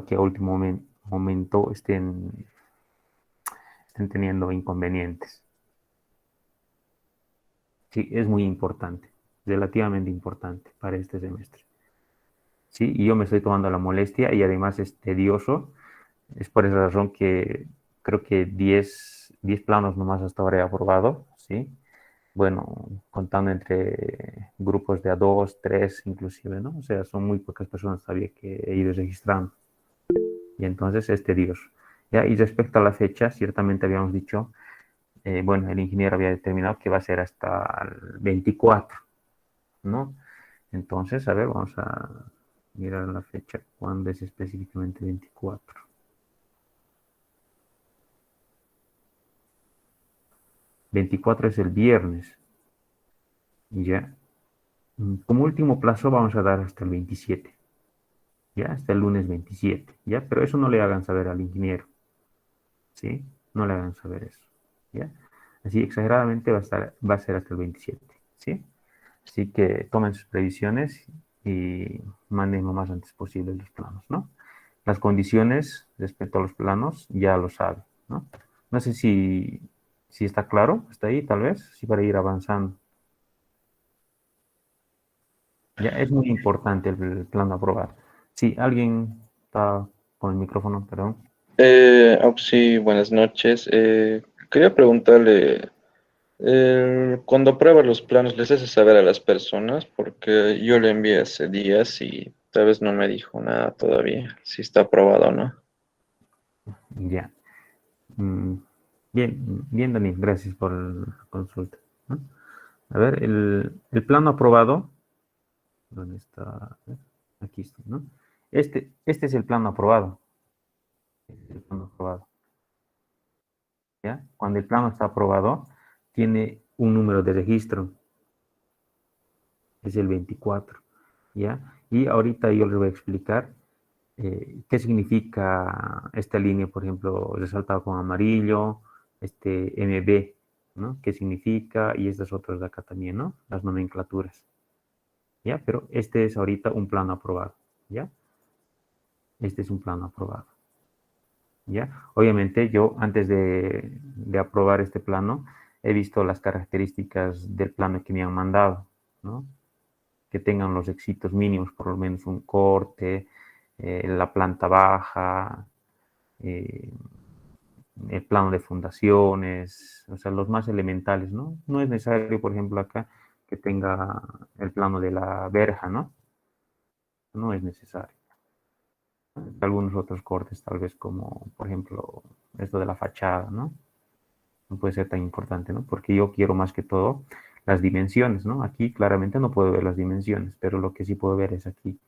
que a último momento estén teniendo inconvenientes. Sí, es muy importante, relativamente importante para este semestre. Sí, y yo me estoy tomando la molestia y además es tedioso. Es por esa razón que creo que 10 planos nomás hasta ahora he aprobado, ¿sí? Bueno, contando entre grupos de a dos, tres inclusive, ¿no? O sea, son muy pocas personas todavía que he ido registrando. Y entonces es tedioso. ¿Ya? Y respecto a la fecha, ciertamente habíamos dicho, bueno, el ingeniero había determinado que va a ser hasta el 24, ¿no? Entonces, a ver, vamos a mirar la fecha, cuándo es específicamente 24. 24 es el viernes, ya. Como último plazo vamos a dar hasta el 27, ya, hasta el lunes 27, ya, pero eso no le hagan saber al ingeniero, ¿sí? No le hagan saber eso, ya. Así exageradamente va a ser hasta el 27, ¿sí? Así que tomen sus previsiones y manden lo más antes posible los planos, ¿no? Las condiciones respecto a los planos ya lo saben, ¿no? No sé si está claro, está ahí tal vez, sí para ir avanzando. Ya es muy importante el plano aprobado. Sí, alguien está con el micrófono, perdón. Sí, buenas noches. Quería preguntarle, cuando aprueba los planos, ¿les hace saber a las personas? Porque yo le envié hace días y tal vez no me dijo nada todavía, si está aprobado o no. Ya. Mm, bien, bien, Dani, gracias por la consulta, ¿no? A ver, el plano aprobado, ¿dónde está? A ver, aquí está, ¿no? Este es el plano aprobado. Este es el plano aprobado. ¿Ya? Cuando el plano está aprobado, tiene un número de registro, es el 24, ¿ya? Y ahorita yo les voy a explicar qué significa esta línea, por ejemplo, resaltado con amarillo, este MB, ¿no? ¿Qué significa? Y estas otras de acá también, ¿no? Las nomenclaturas, ¿ya? Pero este es ahorita un plano aprobado, ¿ya? Este es un plano aprobado, ¿ya? Obviamente yo antes de aprobar este plano he visto las características del plano que me han mandado, ¿no? Que tengan los requisitos mínimos, por lo menos un corte, la planta baja, eh, el plano de fundaciones, o sea, los más elementales, ¿no? No es necesario, por ejemplo, acá que tenga el plano de la verja, ¿no? No es necesario. Algunos otros cortes, tal vez como, por ejemplo, esto de la fachada, ¿no? No puede ser tan importante, ¿no? Porque yo quiero más que todo las dimensiones, ¿no? Aquí claramente no puedo ver las dimensiones, pero lo que sí puedo ver es aquí,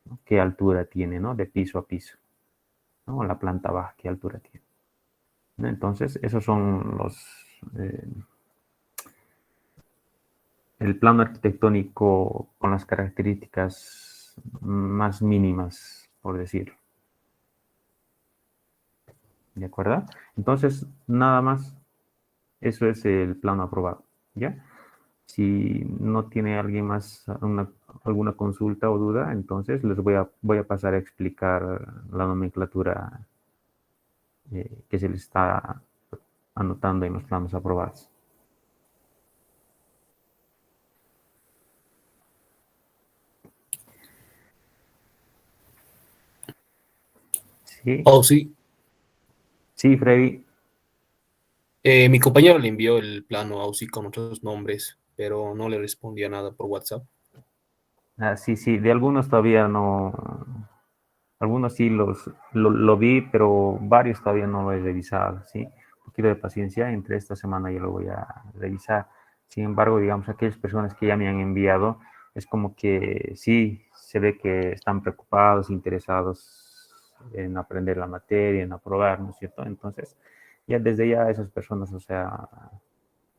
¿no? Qué altura tiene, ¿no? De piso a piso, ¿no? La planta baja, qué altura tiene. ¿No? Entonces, esos son eh, el plano arquitectónico con las características más mínimas, por decirlo. ¿De acuerdo? Entonces, nada más, eso es el plano aprobado. ¿Ya? Si no tiene alguien más alguna consulta o duda, entonces les voy a pasar a explicar la nomenclatura que se les está anotando en los planos aprobados. Sí, Oh, sí. sí, Freddy. Mi compañero le envió el plano a UCI con otros nombres, pero no le respondía nada por WhatsApp. Ah, sí, sí, de algunos todavía no, algunos sí lo vi, pero varios todavía no lo he revisado, ¿sí? Un poquito de paciencia, entre esta semana yo lo voy a revisar. Sin embargo, digamos, aquellas personas que ya me han enviado, es como que sí, se ve que están preocupados, interesados en aprender la materia, en aprobar, ¿no es cierto? Entonces, ya desde ya esas personas, o sea,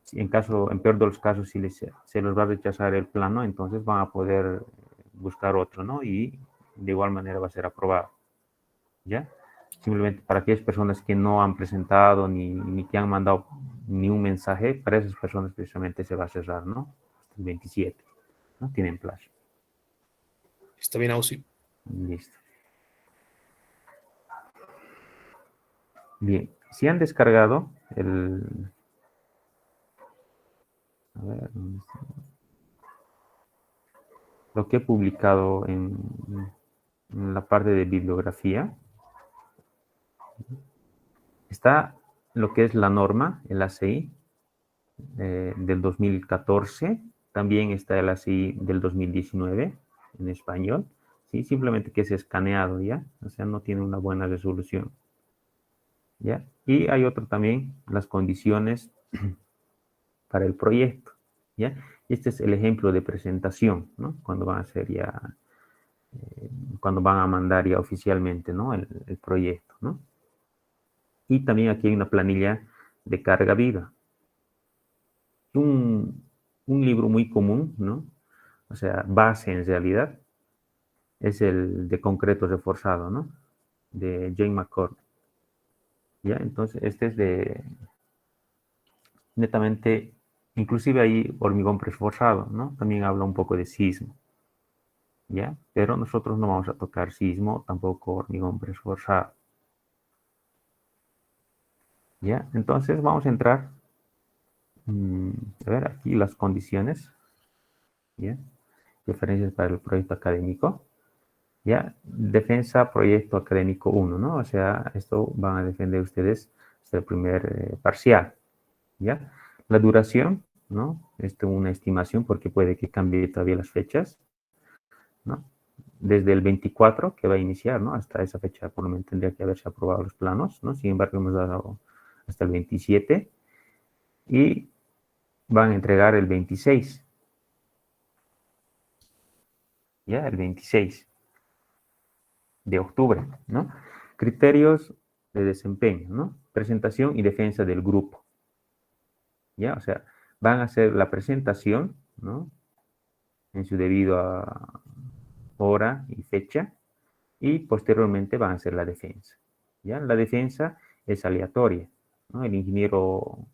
si en peor de los casos, si se les va a rechazar el plano, entonces van a poder buscar otro, ¿no? Y de igual manera va a ser aprobado, ¿ya? Simplemente para aquellas personas que no han presentado ni que han mandado ni un mensaje, para esas personas precisamente se va a cerrar, ¿no? Hasta el 27, ¿no? Tienen plazo. Está bien, UCI. Listo. Bien, si han descargado el... A ver, ¿dónde está? Lo que he publicado en la parte de bibliografía, está lo que es la norma, el ACI, del 2014. También está el ACI del 2019 en español. ¿Sí? Simplemente que es escaneado, ¿ya? O sea, no tiene una buena resolución. ¿Ya? Y hay otro también, las condiciones para el proyecto. ¿Ya? Este es el ejemplo de presentación, ¿no? Cuando van a hacer ya, cuando van a mandar ya oficialmente, ¿no? El proyecto, ¿no? Y también aquí hay una planilla de carga viva. Un libro muy común, ¿no? O sea, base en realidad, es el de concreto reforzado, ¿no? De Jane McCord. ¿Ya? Entonces, este es de netamente, inclusive hay hormigón reforzado, ¿no? También habla un poco de sismo, ¿ya? Pero nosotros no vamos a tocar sismo, tampoco hormigón reforzado, ¿ya? Entonces vamos a entrar, a ver, aquí las condiciones, ¿ya? Referencias para el proyecto académico, ¿ya? Defensa proyecto académico 1, ¿no? O sea, esto van a defender ustedes hasta el primer parcial, ¿ya? La duración, ¿no? Esto es una estimación porque puede que cambie todavía las fechas, ¿no? Desde el 24 que va a iniciar, ¿no? Hasta esa fecha por lo menos tendría que haberse aprobado los planos, ¿no? Sin embargo, hemos dado hasta el 27 y van a entregar el 26, ¿ya? El 26 de octubre, ¿no? Criterios de desempeño, ¿no? Presentación y defensa del grupo, ¿ya? O sea, van a hacer la presentación, ¿no? En su debido a hora y fecha, y posteriormente van a hacer la defensa, ¿ya? La defensa es aleatoria, ¿no? El ingeniero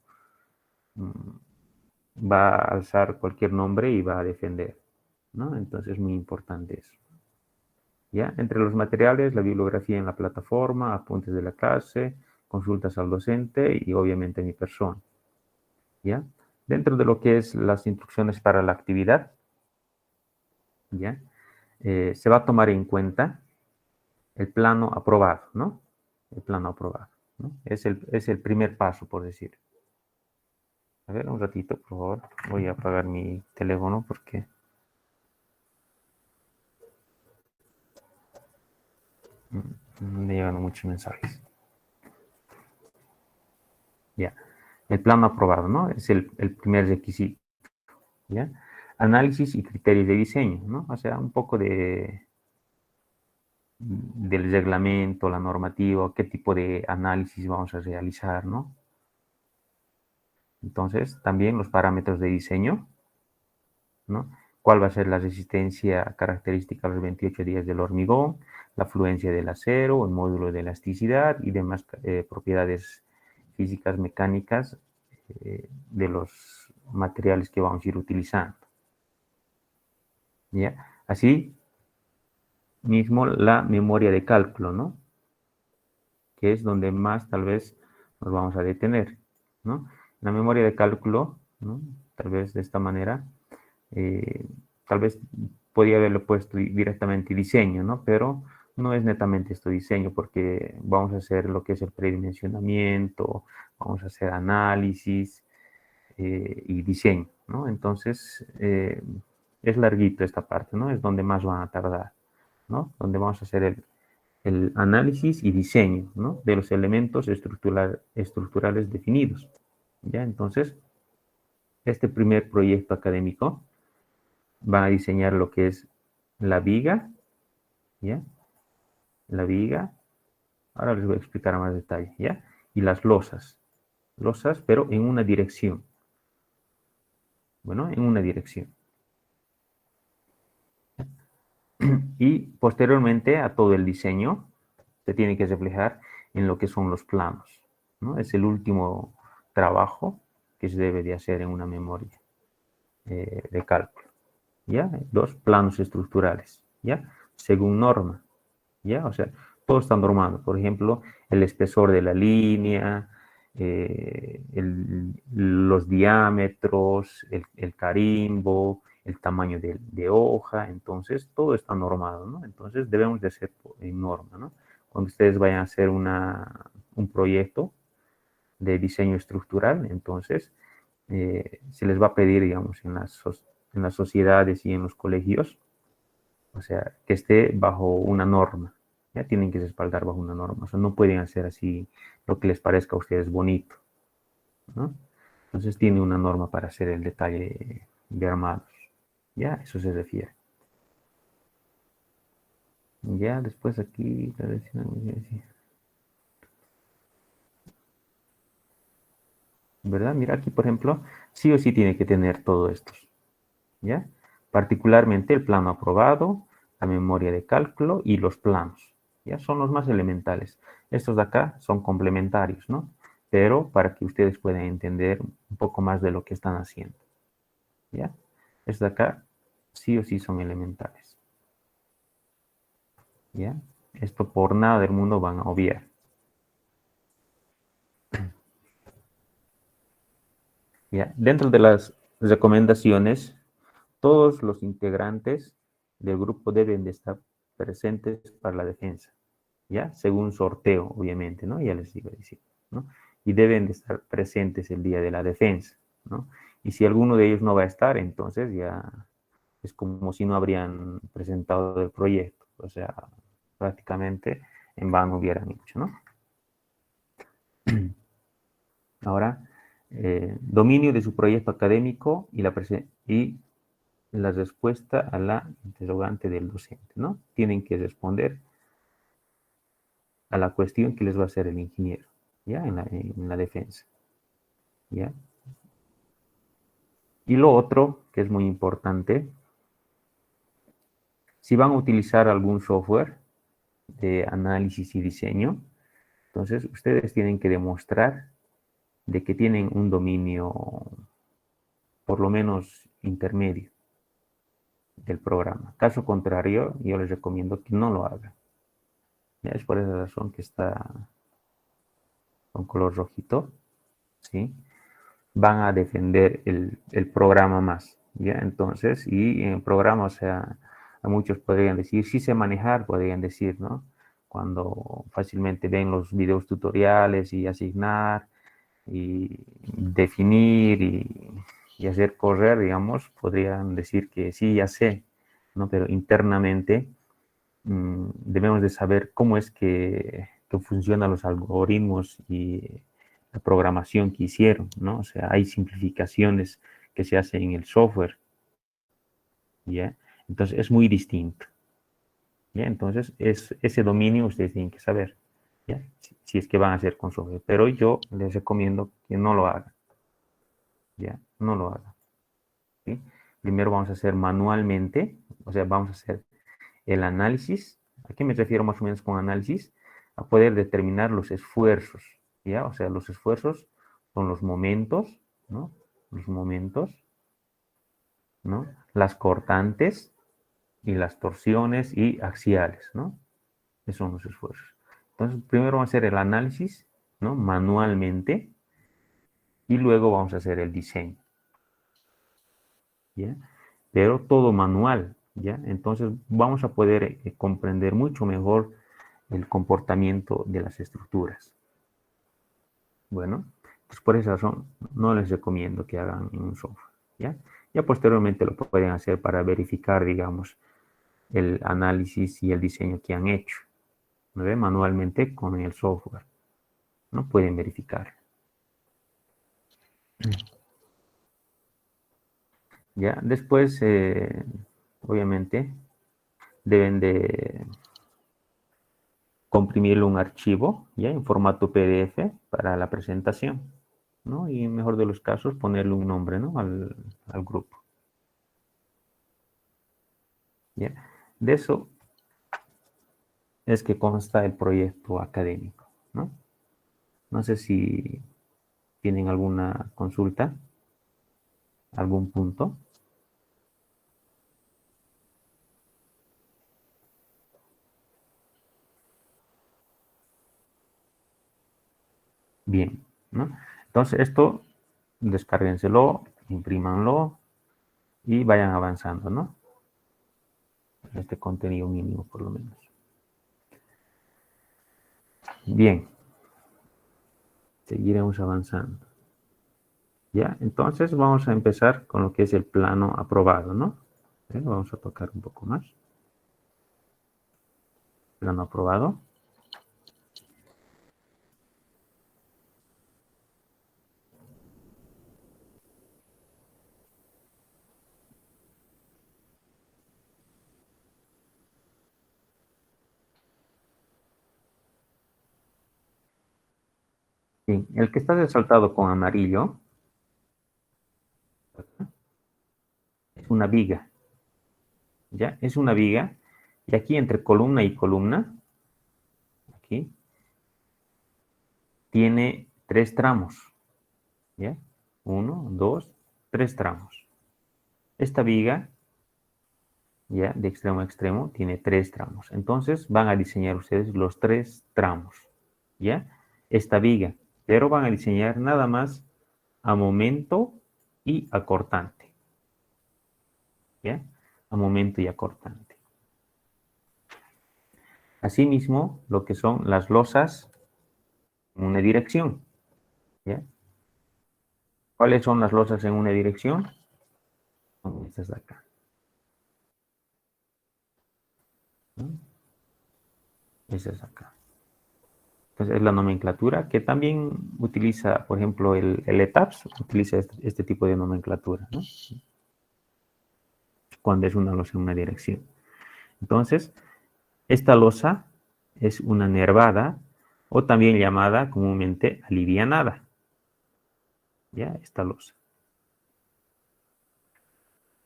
va a alzar cualquier nombre y va a defender, ¿no? Entonces es muy importante eso. ¿Ya? Entre los materiales, la bibliografía en la plataforma, apuntes de la clase, consultas al docente y obviamente mi persona. ¿Ya? Dentro de lo que es las instrucciones para la actividad, ¿ya? Se va a tomar en cuenta el plano aprobado, ¿no? El plano aprobado, ¿no? Es el primer paso, por decir. A ver, un ratito, por favor. Voy a apagar mi teléfono porque... me llegan muchos mensajes. Ya. El plano aprobado, ¿no? Es el primer requisito. ¿Ya? Análisis y criterios de diseño, ¿no? O sea, un poco del reglamento, la normativa, qué tipo de análisis vamos a realizar, ¿no? Entonces, también los parámetros de diseño, ¿no? ¿Cuál va a ser la resistencia característica a los 28 días del hormigón, la fluencia del acero, el módulo de elasticidad y demás propiedades físicas, mecánicas de los materiales que vamos a ir utilizando? ¿Ya? Así mismo la memoria de cálculo, ¿no? Que es donde más tal vez nos vamos a detener, ¿no? La memoria de cálculo, ¿no? Tal vez de esta manera, tal vez podría haberle puesto directamente diseño, ¿no? Pero no es netamente esto diseño porque vamos a hacer lo que es el predimensionamiento, vamos a hacer análisis y diseño, ¿no? Entonces, es larguito esta parte, ¿no? Es donde más van a tardar, ¿no? Donde vamos a hacer el análisis y diseño, ¿no? De los elementos estructurales definidos, ¿ya? Entonces, este primer proyecto académico va a diseñar lo que es la viga, ¿ya? La viga, ahora les voy a explicar a más detalle, ¿ya? Y las losas, pero en una dirección, bueno, en una dirección. Y posteriormente a todo el diseño se tiene que reflejar en lo que son los planos, ¿no? Es el último trabajo que se debe de hacer en una memoria de cálculo, ¿ya? Los planos estructurales, ¿ya? Según norma, ¿ya? O sea, todo está normado. Por ejemplo, el espesor de la línea, los diámetros, el carimbo, el tamaño de hoja, entonces todo está normado, ¿no? Entonces debemos de hacer en norma, ¿no? Cuando ustedes vayan a hacer un proyecto de diseño estructural, entonces se les va a pedir, digamos, en las sociedades y en los colegios, o sea, que esté bajo una norma, ya tienen que respaldar bajo una norma, o sea, no pueden hacer así lo que les parezca a ustedes bonito, ¿no? Entonces tiene una norma para hacer el detalle de armados, ya, eso se refiere. Ya, después aquí, ¿verdad? Mira, aquí, por ejemplo, sí o sí tiene que tener todo esto, ¿ya? Particularmente el plano aprobado, la memoria de cálculo y los planos, ¿ya? Son los más elementales. Estos de acá son complementarios, ¿no? Pero para que ustedes puedan entender un poco más de lo que están haciendo, ¿ya? Estos de acá sí o sí son elementales, ¿ya? Esto por nada del mundo van a obviar. ¿Ya? Dentro de las recomendaciones, todos los integrantes del grupo deben de estar presentes para la defensa, ¿ya? Según sorteo, obviamente, ¿no? Ya les iba a decir, ¿no? Y deben de estar presentes el día de la defensa, ¿no? Y si alguno de ellos no va a estar, entonces ya es como si no habrían presentado el proyecto, o sea, prácticamente en vano hubieran hecho, ¿no? Ahora, dominio de su proyecto académico y la respuesta a la interrogante del docente, ¿no? Tienen que responder a la cuestión que les va a hacer el ingeniero, ¿ya? En la defensa, ¿ya? Y lo otro, que es muy importante, si van a utilizar algún software de análisis y diseño, entonces ustedes tienen que demostrar de que tienen un dominio por lo menos intermedio del programa. Caso contrario, yo les recomiendo que no lo hagan. ¿Ya? Es por esa razón que está con color rojito, ¿sí? Van a defender el programa más, ¿ya? Entonces, y en el programa, o sea, a muchos podrían decir, sí sé manejar, podrían decir, ¿no? Cuando fácilmente ven los videos tutoriales y asignar y definir y hacer correr, digamos, podrían decir que sí, ya sé, ¿no? Pero internamente debemos de saber cómo es que funcionan los algoritmos y la programación que hicieron, ¿no? O sea, hay simplificaciones que se hacen en el software, ¿ya? Entonces es muy distinto, ¿ya? Entonces ese dominio ustedes tienen que saber, ¿ya? Si es que van a hacer con software. Pero yo les recomiendo que no lo hagan, ¿ya? No lo hagan, ¿sí? Primero vamos a hacer manualmente, o sea, vamos a hacer el análisis. ¿A qué me refiero más o menos con análisis? A poder determinar los esfuerzos, ¿ya? O sea, los esfuerzos son los momentos, ¿no? Los momentos, ¿no? Las cortantes y las torsiones y axiales, ¿no? Esos son los esfuerzos. Entonces, primero vamos a hacer el análisis, ¿no? Manualmente, y luego vamos a hacer el diseño, ¿ya? Pero todo manual, ¿ya? Entonces, vamos a poder comprender mucho mejor el comportamiento de las estructuras. Bueno, pues por esa razón no les recomiendo que hagan en un software, ¿ya? Ya posteriormente lo pueden hacer para verificar, digamos, el análisis y el diseño que han hecho, ¿no ve? Manualmente con el software, ¿no? Pueden verificar. Ya, después, obviamente, deben de comprimirle un archivo, ¿ya? En formato PDF para la presentación, ¿no? Y en mejor de los casos, ponerle un nombre, ¿no? Al grupo. ¿Ya? De eso es que consta el proyecto académico, ¿no? No sé si tienen alguna consulta, algún punto. Bien, ¿no? Entonces esto, descárguenselo, imprímanlo y vayan avanzando, ¿no? Este contenido mínimo por lo menos. Bien, seguiremos avanzando. Ya, entonces vamos a empezar con lo que es el plano aprobado, ¿no? Vamos a tocar un poco más. Plano aprobado. Bien, el que está resaltado con amarillo es una viga, ¿ya? Es una viga, y aquí entre columna y columna, aquí, tiene 3 tramos, ¿ya? 1, 2, 3 tramos. Esta viga, ya, de extremo a extremo, tiene 3 tramos. Entonces, van a diseñar ustedes los 3 tramos, ¿ya? Esta viga, pero van a diseñar nada más a momento y a cortante, ¿ya? A momento y a cortante. Asimismo, lo que son las losas en una dirección, ¿ya? ¿Cuáles son las losas en una dirección? Son estas de acá, ¿no? Estas de acá. Entonces es la nomenclatura que también utiliza, por ejemplo, el ETABS utiliza este tipo de nomenclatura, ¿no? Cuando es una losa en una dirección. Entonces, esta losa es una nervada o también llamada comúnmente alivianada, ¿ya? Esta losa.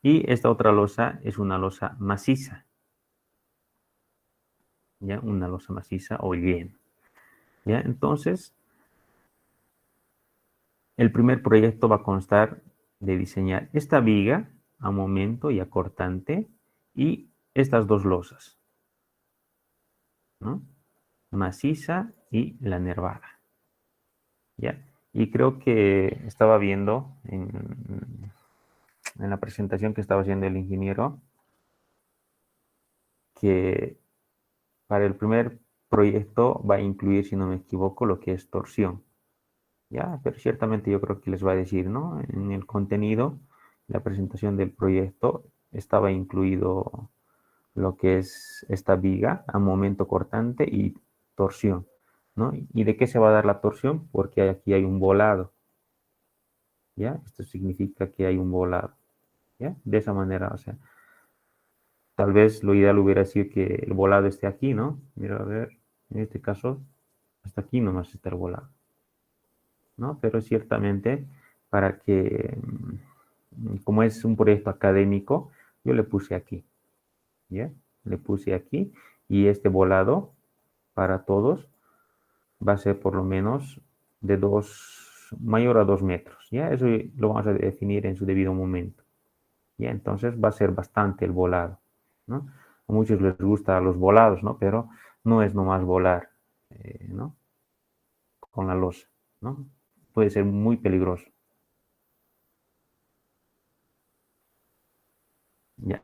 Y esta otra losa es una losa maciza, ¿ya? Una losa maciza o llena, ¿ya? Entonces, el primer proyecto va a constar de diseñar esta viga a momento y a cortante y estas dos losas, ¿no? Maciza y la nervada, ¿ya? Y creo que estaba viendo en la presentación que estaba haciendo el ingeniero que para el primer proyecto va a incluir, si no me equivoco, lo que es torsión, ¿ya? Pero ciertamente yo creo que les va a decir, ¿no? En el contenido, la presentación del proyecto estaba incluido lo que es esta viga a momento cortante y torsión, ¿no? ¿Y de qué se va a dar la torsión? Porque aquí hay un volado, ¿ya? Esto significa que hay un volado, ¿ya? De esa manera, o sea, tal vez lo ideal hubiera sido que el volado esté aquí, ¿no? Mira, a ver, en este caso, hasta aquí nomás está el volado, ¿no? Pero ciertamente, para que, como es un proyecto académico, yo le puse aquí, ¿ya? Le puse aquí, y este volado, para todos, va a ser por lo menos de mayor a 2 metros, ¿ya? Eso lo vamos a definir en su debido momento, ¿ya? Entonces va a ser bastante el volado, ¿no? A muchos les gustan los volados, ¿no? Pero no es nomás volar, ¿no? Con la losa, ¿no? Puede ser muy peligroso, ¿ya?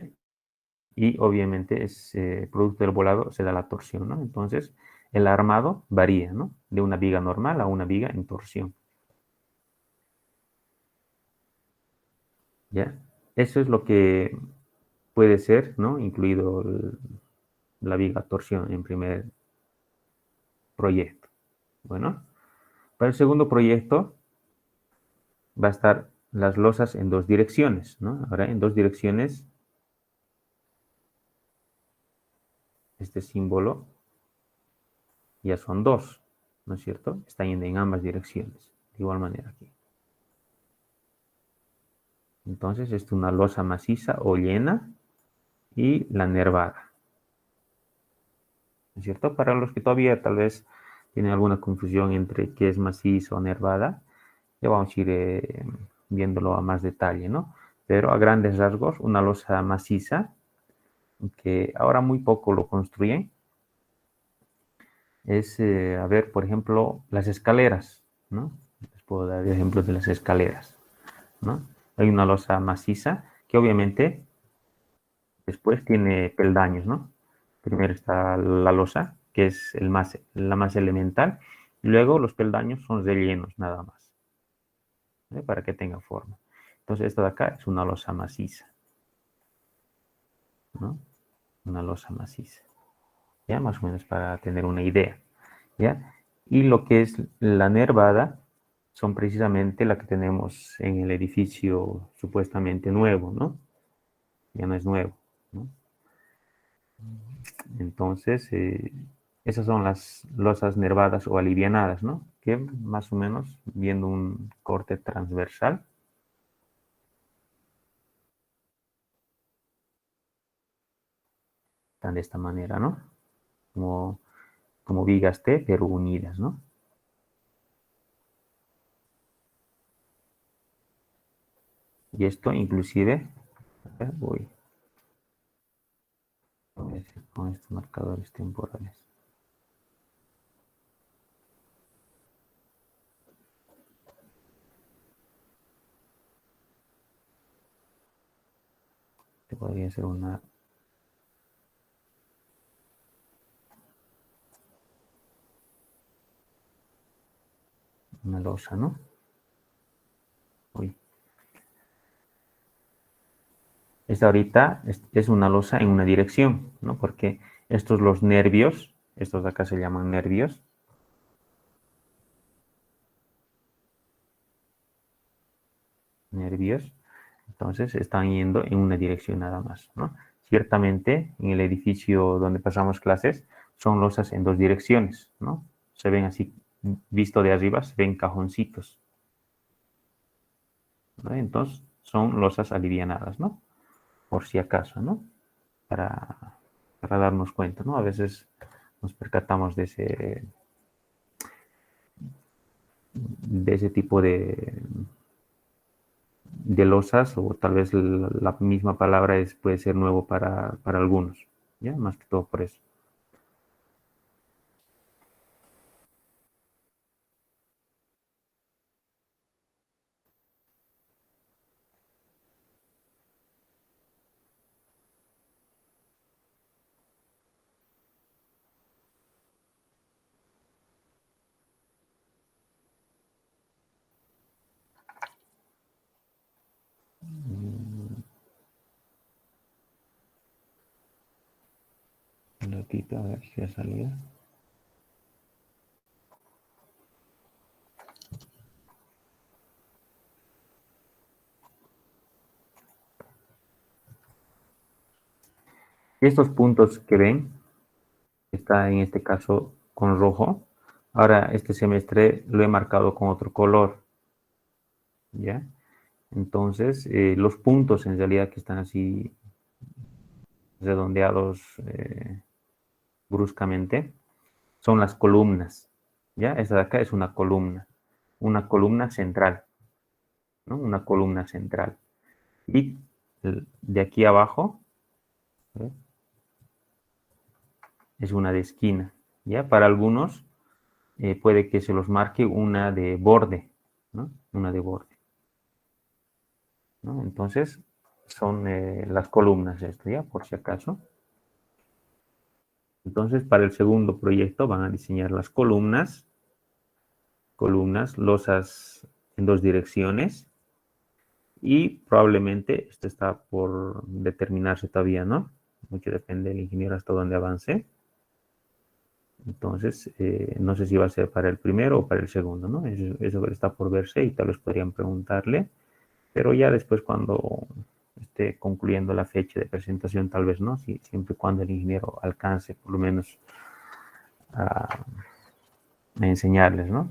Y obviamente es producto del volado se da la torsión, ¿no? Entonces el armado varía, ¿no? De una viga normal a una viga en torsión, ¿ya? Eso es lo que puede ser, ¿no? Incluido la viga torsión en primer proyecto. Bueno, para el segundo proyecto va a estar las losas en 2 direcciones, ¿no? Ahora en 2 direcciones, este símbolo ya son 2, ¿no es cierto? Están en ambas direcciones, de igual manera aquí. Entonces, es una losa maciza o llena y la nervada, ¿no es cierto? Para los que todavía tal vez tienen alguna confusión entre qué es maciza o nervada, ya vamos a ir viéndolo a más detalle, ¿no? Pero a grandes rasgos, una losa maciza, que ahora muy poco lo construyen, es, a ver, por ejemplo, las escaleras, ¿no? Les puedo dar el ejemplo de las escaleras, ¿no? Hay una losa maciza que obviamente después tiene peldaños, ¿no? Primero está la losa, que es la más elemental, y luego los peldaños son rellenos nada más, ¿eh? Para que tenga forma. Entonces esta de acá es una losa maciza, ¿no? Una losa maciza, ¿ya? Más o menos para tener una idea, ¿ya? Y lo que es la nervada son precisamente la que tenemos en el edificio supuestamente nuevo, ¿no? Ya no es nuevo, ¿no? Entonces, esas son las losas nervadas o alivianadas, ¿no? Que más o menos viendo un corte transversal, están de esta manera, ¿no? Como vigas T, pero unidas, ¿no? Y esto inclusive, voy con estos marcadores temporales. Este podría ser una losa, ¿no? Uy. Esta ahorita es una losa en una dirección, ¿no? Porque estos los nervios, estos de acá se llaman nervios. Nervios, entonces están yendo en una dirección nada más, ¿no? Ciertamente, en el edificio donde pasamos clases, son losas en dos direcciones, ¿no? Se ven así, visto de arriba, se ven cajoncitos, ¿no? Entonces, son losas alivianadas, ¿no? Por si acaso, ¿no? Para darnos cuenta, ¿no? A veces nos percatamos de ese tipo de losas, o tal vez la misma palabra puede ser nuevo para algunos, ¿ya? Más que todo por eso. Aquí, a ver si ha salido. Estos puntos que ven, está en este caso con rojo. Ahora este semestre lo he marcado con otro color, ¿ya? Entonces, los puntos en realidad que están así redondeados bruscamente son las columnas, ¿ya? Esta de acá es una columna central, ¿no? Una columna central. Y de aquí abajo, ¿eh? Es una de esquina, ¿ya? Para algunos puede que se los marque una de borde, ¿no? Una de borde, ¿no? Entonces, son las columnas esto, ¿ya? Por si acaso. Entonces, para el segundo proyecto van a diseñar las columnas, losas en dos direcciones, y probablemente esto está por determinarse todavía, ¿no? Mucho depende del ingeniero hasta dónde avance. Entonces, no sé si va a ser para el primero o para el segundo, ¿no? Eso está por verse y tal vez podrían preguntarle, pero ya después cuando esté concluyendo la fecha de presentación, tal vez no, siempre y cuando el ingeniero alcance por lo menos a enseñarles, ¿no?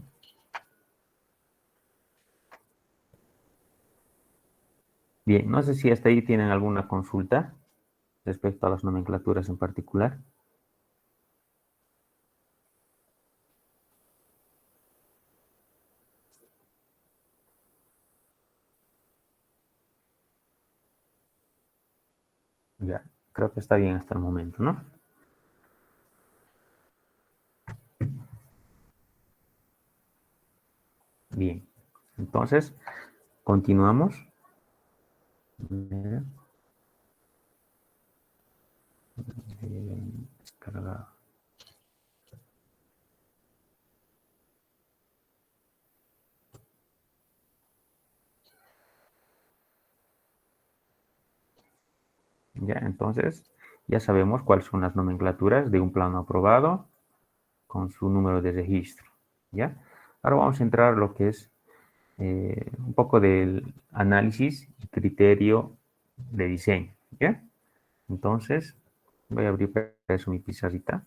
Bien, no sé si hasta ahí tienen alguna consulta respecto a las nomenclaturas en particular. Ya, creo que está bien hasta el momento, ¿no? Bien. Entonces, continuamos. Descargar. Ya, entonces, ya sabemos cuáles son las nomenclaturas de un plano aprobado con su número de registro. ¿Ya? Ahora vamos a entrar a lo que es un poco del análisis y criterio de diseño. ¿Ya? Entonces, voy a abrir para eso mi pizarrita.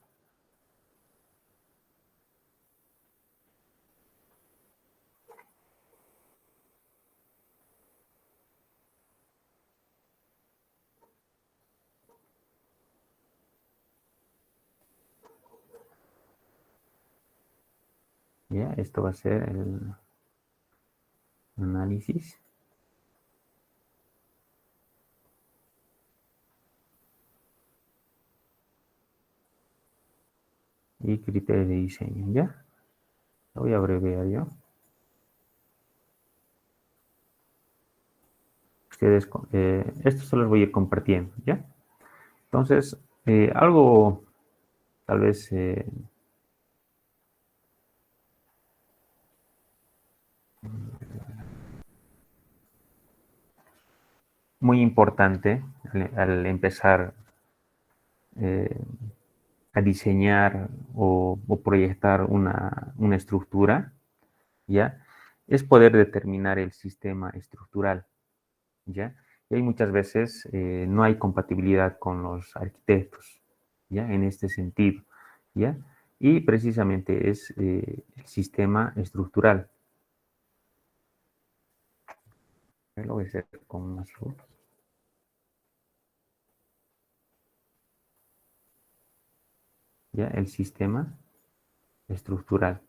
¿Ya? Esto va a ser el análisis. Y criterio de diseño, ¿ya? Lo voy a abreviar yo. Ustedes, esto se los voy a ir compartiendo, ¿ya? Entonces, algo tal vez muy importante al empezar a diseñar o proyectar una estructura, ¿ya? Es poder determinar el sistema estructural, ¿ya? Y hay muchas veces no hay compatibilidad con los arquitectos, ¿ya? En este sentido, ¿ya? Y precisamente es el sistema estructural. Lo voy a hacer con un azul. ¿Ya? El sistema estructural.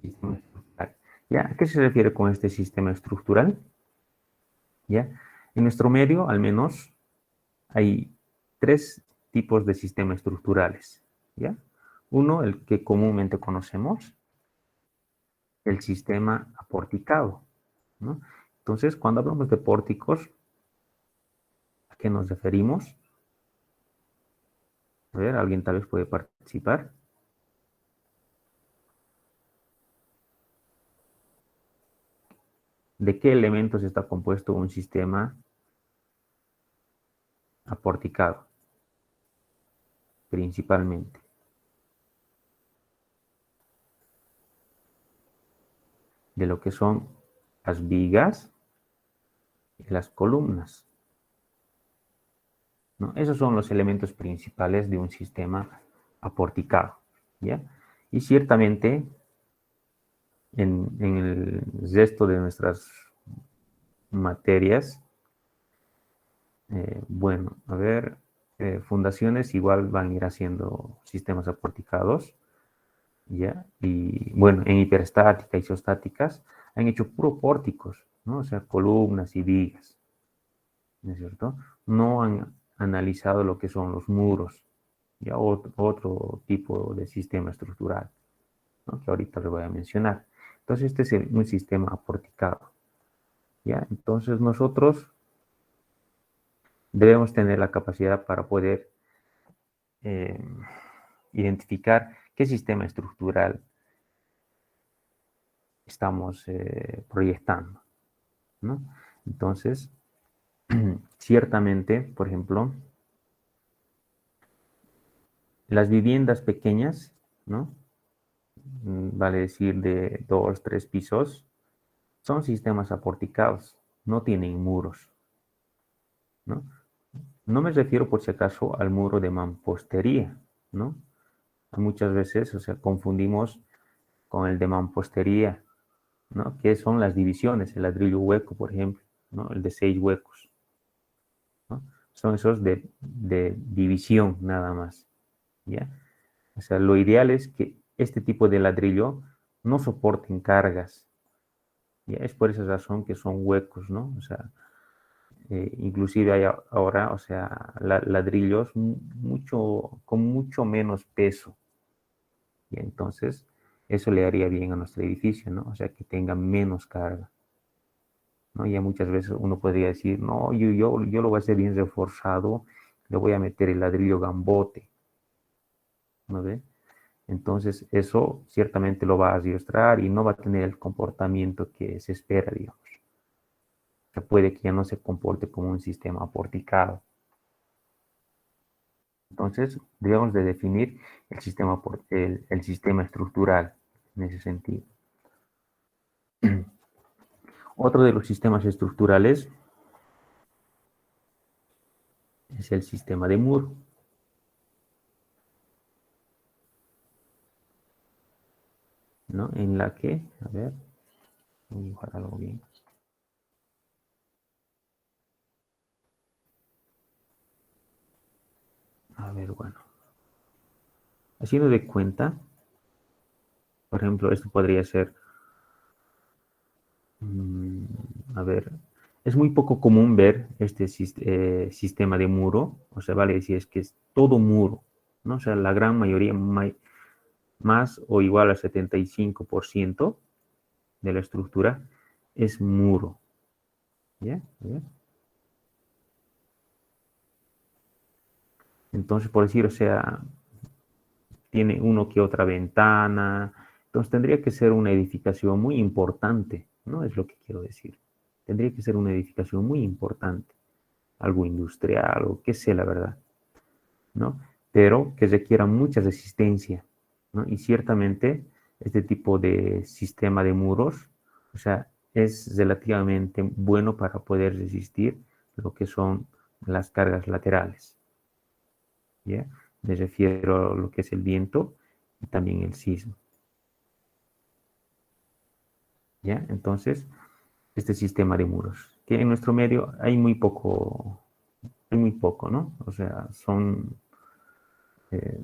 Sistema estructural. ¿Ya? ¿A qué se refiere con este sistema estructural? ¿Ya? En nuestro medio, al menos, hay tres tipos de sistemas estructurales. ¿Ya? Uno, el que comúnmente conocemos, el sistema aporticado, ¿no? Entonces, cuando hablamos de pórticos, ¿a qué nos referimos? A ver, alguien tal vez puede participar. ¿De qué elementos está compuesto un sistema aporticado? Principalmente. De lo que son las vigas y las columnas, ¿no? Esos son los elementos principales de un sistema aporticado, ¿ya? Y ciertamente en el resto de nuestras materias, bueno, a ver, fundaciones igual van a ir haciendo sistemas aporticados, ¿ya? Y bueno, en hiperestática y isostáticas han hecho puro pórticos, ¿no? O sea, columnas y vigas, ¿no es cierto? No han analizado lo que son los muros, ya otro tipo de sistema estructural, ¿no? Que ahorita les voy a mencionar. Entonces, este es un sistema aporticado, ¿ya? Entonces, nosotros debemos tener la capacidad para poder eh, identificar qué sistema estructural estamos proyectando, ¿no? Entonces, ciertamente, por ejemplo, las viviendas pequeñas, ¿no? Vale decir de 2, 3 pisos, son sistemas aporticados, no tienen muros, ¿no? No me refiero por si acaso al muro de mampostería, ¿no? Muchas veces, o sea, confundimos con el de mampostería, ¿no? Que son las divisiones, el ladrillo hueco, por ejemplo, ¿no? El de 6 huecos, ¿no? Son esos de división nada más, ¿ya? O sea, lo ideal es que este tipo de ladrillo no soporten cargas, ¿ya? Es por esa razón que son huecos, ¿no? O sea, inclusive hay ahora, o sea, ladrillos con mucho menos peso. Y entonces, eso le haría bien a nuestro edificio, ¿no? O sea, que tenga menos carga, ¿no? Ya muchas veces uno podría decir, no, yo lo voy a hacer bien reforzado, le voy a meter el ladrillo gambote, ¿no ve? Entonces, eso ciertamente lo va a arrastrar y no va a tener el comportamiento que se espera, digamos. O sea, puede que ya no se comporte como un sistema porticado. Entonces, debemos de definir el sistema estructural en ese sentido. Otro de los sistemas estructurales es el sistema de muro. ¿No? En la que, a ver, voy a dibujar algo bien. A ver, bueno. Haciendo de cuenta, por ejemplo, esto podría ser, a ver, es muy poco común ver este sistema de muro, o sea, vale decir, es que es todo muro, ¿no? O sea, la gran mayoría, más o igual al 75% de la estructura es muro. ¿Ya? A ver. Entonces, por decir, o sea, tiene uno que otra ventana. Entonces tendría que ser una edificación muy importante, ¿no? Es lo que quiero decir. Tendría que ser una edificación muy importante, algo industrial o qué sé, la verdad, ¿no? Pero que requiera mucha resistencia, ¿no? Y ciertamente este tipo de sistema de muros, o sea, es relativamente bueno para poder resistir lo que son las cargas laterales, ¿ya? Me refiero a lo que es el viento y también el sismo. ¿Ya? Entonces, este sistema de muros, que en nuestro medio hay muy poco, ¿no? O sea, son eh,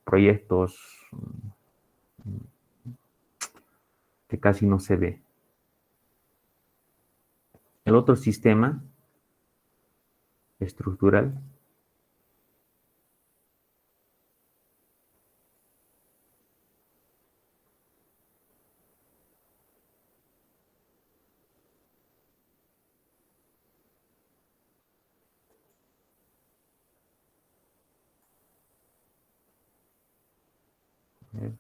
proyectos que casi no se ve. El otro sistema estructural eh,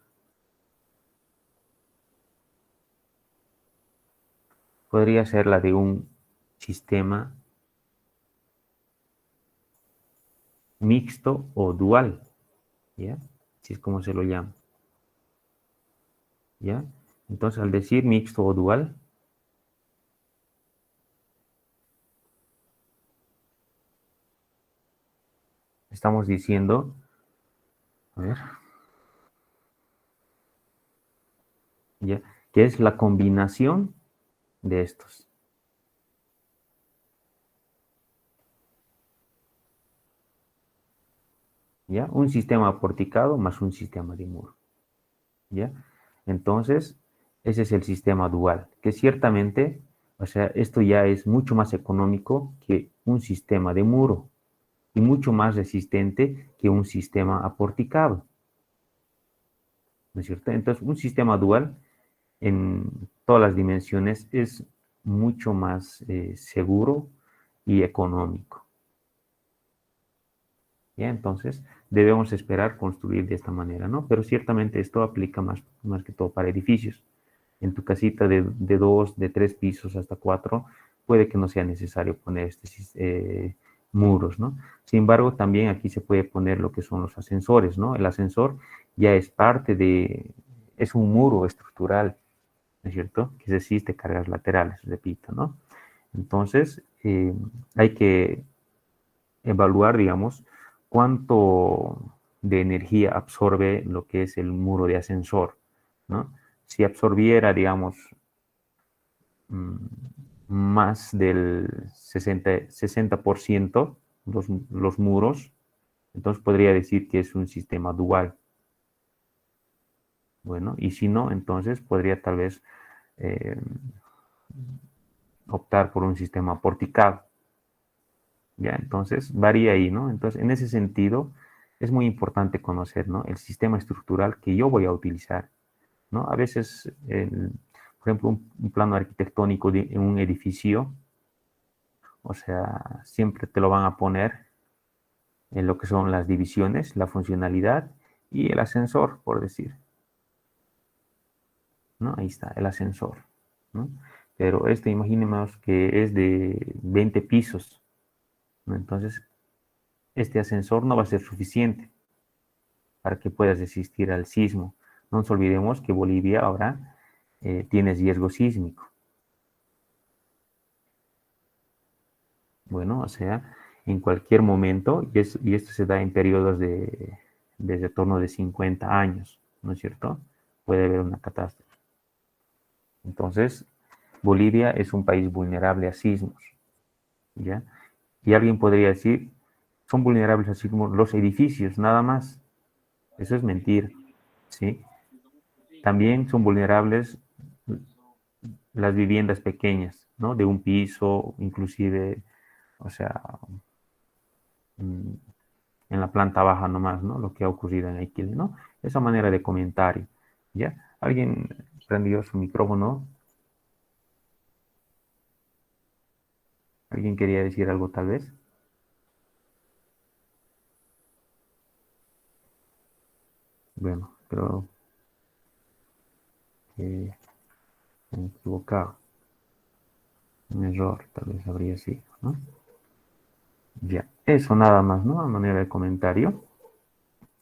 podría ser la de un sistema mixto o dual, ¿ya? Así es como se lo llama, ¿ya? Entonces, al decir mixto o dual, estamos diciendo, a ver, ¿ya? Que es la combinación de estos. ¿Ya? Un sistema porticado más un sistema de muro, ¿ya? Entonces, ese es el sistema dual, que ciertamente, o sea, esto ya es mucho más económico que un sistema de muro y mucho más resistente que un sistema aporticado, ¿no es cierto? Entonces, un sistema dual en todas las dimensiones es mucho más seguro y económico. ¿Ya? Entonces, debemos esperar construir de esta manera, ¿no? Pero ciertamente esto aplica más que todo para edificios. En tu casita de 2, de 3 pisos hasta 4, puede que no sea necesario poner muros, ¿no? Sin embargo, también aquí se puede poner lo que son los ascensores, ¿no? El ascensor ya es es un muro estructural, ¿no es cierto? Que resiste cargas laterales, repito, ¿no? Entonces, hay que evaluar, digamos, cuánto de energía absorbe lo que es el muro de ascensor, ¿no? Si absorbiera, digamos, mm, más del 60% los muros, entonces podría decir que es un sistema dual. Bueno, y si no, entonces podría tal vez eh, optar por un sistema porticado. ¿ya? Entonces, varía ahí, ¿no? Entonces, en ese sentido, es muy importante conocer, ¿no? El sistema estructural que yo voy a utilizar, ¿no? A veces, por ejemplo, un plano arquitectónico de un edificio, o sea, siempre te lo van a poner en lo que son las divisiones, la funcionalidad y el ascensor, por decir, ¿no? Ahí está, el ascensor, ¿no? Pero este, imaginemos que es de 20 pisos, ¿no? Entonces, este ascensor no va a ser suficiente para que puedas resistir al sismo. No nos olvidemos que Bolivia ahora tiene riesgo sísmico. Bueno, o sea, en cualquier momento, y esto se da en periodos de retorno de 50 años, ¿no es cierto? Puede haber una catástrofe. Entonces, Bolivia es un país vulnerable a sismos, ¿ya? Y alguien podría decir, son vulnerables a sismos los edificios, nada más. Eso es mentira, ¿sí? También son vulnerables las viviendas pequeñas, ¿no? De un piso, inclusive, o sea, en la planta baja nomás, ¿no? Lo que ha ocurrido en Aikile, ¿no? Esa manera de comentario, ¿ya? ¿Alguien prendió su micrófono? ¿Alguien quería decir algo tal vez? Bueno, creo que me he equivocado. Un error, tal vez habría sido, ¿no? Ya, eso nada más, ¿no? A manera de comentario.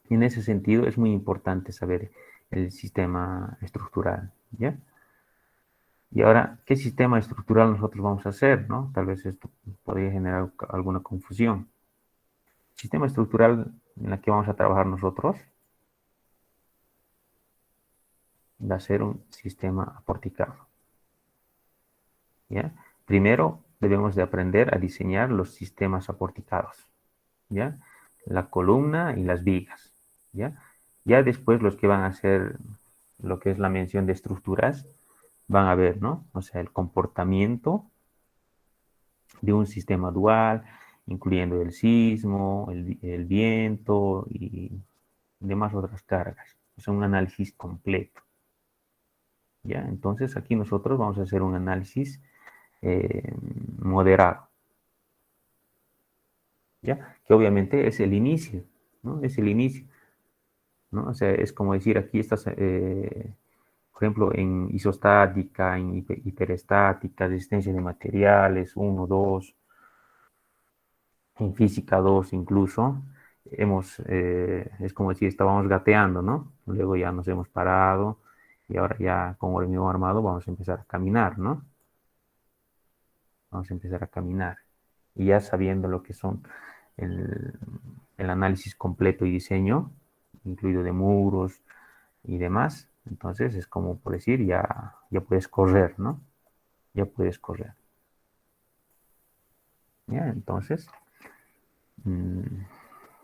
En ese sentido es muy importante saber el sistema estructural, ¿ya? Y ahora, ¿qué sistema estructural nosotros vamos a hacer, no? Tal vez esto podría generar alguna confusión. El sistema estructural en el que vamos a trabajar nosotros va a ser un sistema aporticado, ¿ya? Primero debemos de aprender a diseñar los sistemas aporticados, ¿ya? La columna y las vigas, ¿ya? Ya después los que van a hacer lo que es la mención de estructuras van a ver, ¿no? O sea, el comportamiento de un sistema dual, incluyendo el sismo, el viento y demás otras cargas. Es un análisis completo, ¿ya? Entonces aquí nosotros vamos a hacer un análisis moderado, ¿ya? Que obviamente es el inicio, ¿no? Es el inicio, ¿no? O sea, es como decir, aquí estás, por ejemplo, en isostática, en hiperestática, resistencia de materiales, uno, 2, en física 2 incluso, es como decir, estábamos gateando, ¿no? Luego ya nos hemos parado y ahora ya con hormigón armado vamos a empezar a caminar, ¿no? Vamos a empezar a caminar. Y ya sabiendo lo que son el, el análisis completo y diseño, incluido de muros y demás, entonces es como por decir, ya puedes correr, ¿no? Ya puedes correr. ¿Ya? Entonces, mmm,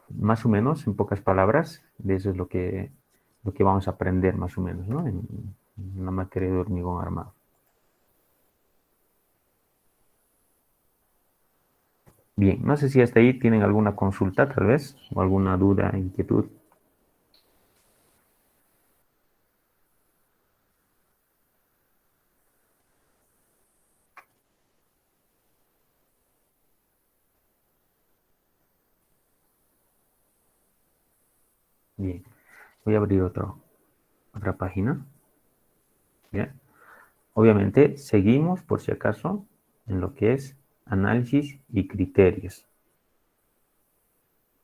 más o menos, en pocas palabras, de eso es lo que vamos a aprender más o menos, ¿no? En la materia de hormigón armado. Bien, no sé si hasta ahí tienen alguna consulta tal vez, o alguna duda, inquietud. Bien, voy a abrir otra página. ¿Ya? Obviamente, seguimos, por si acaso, en lo que es análisis y criterios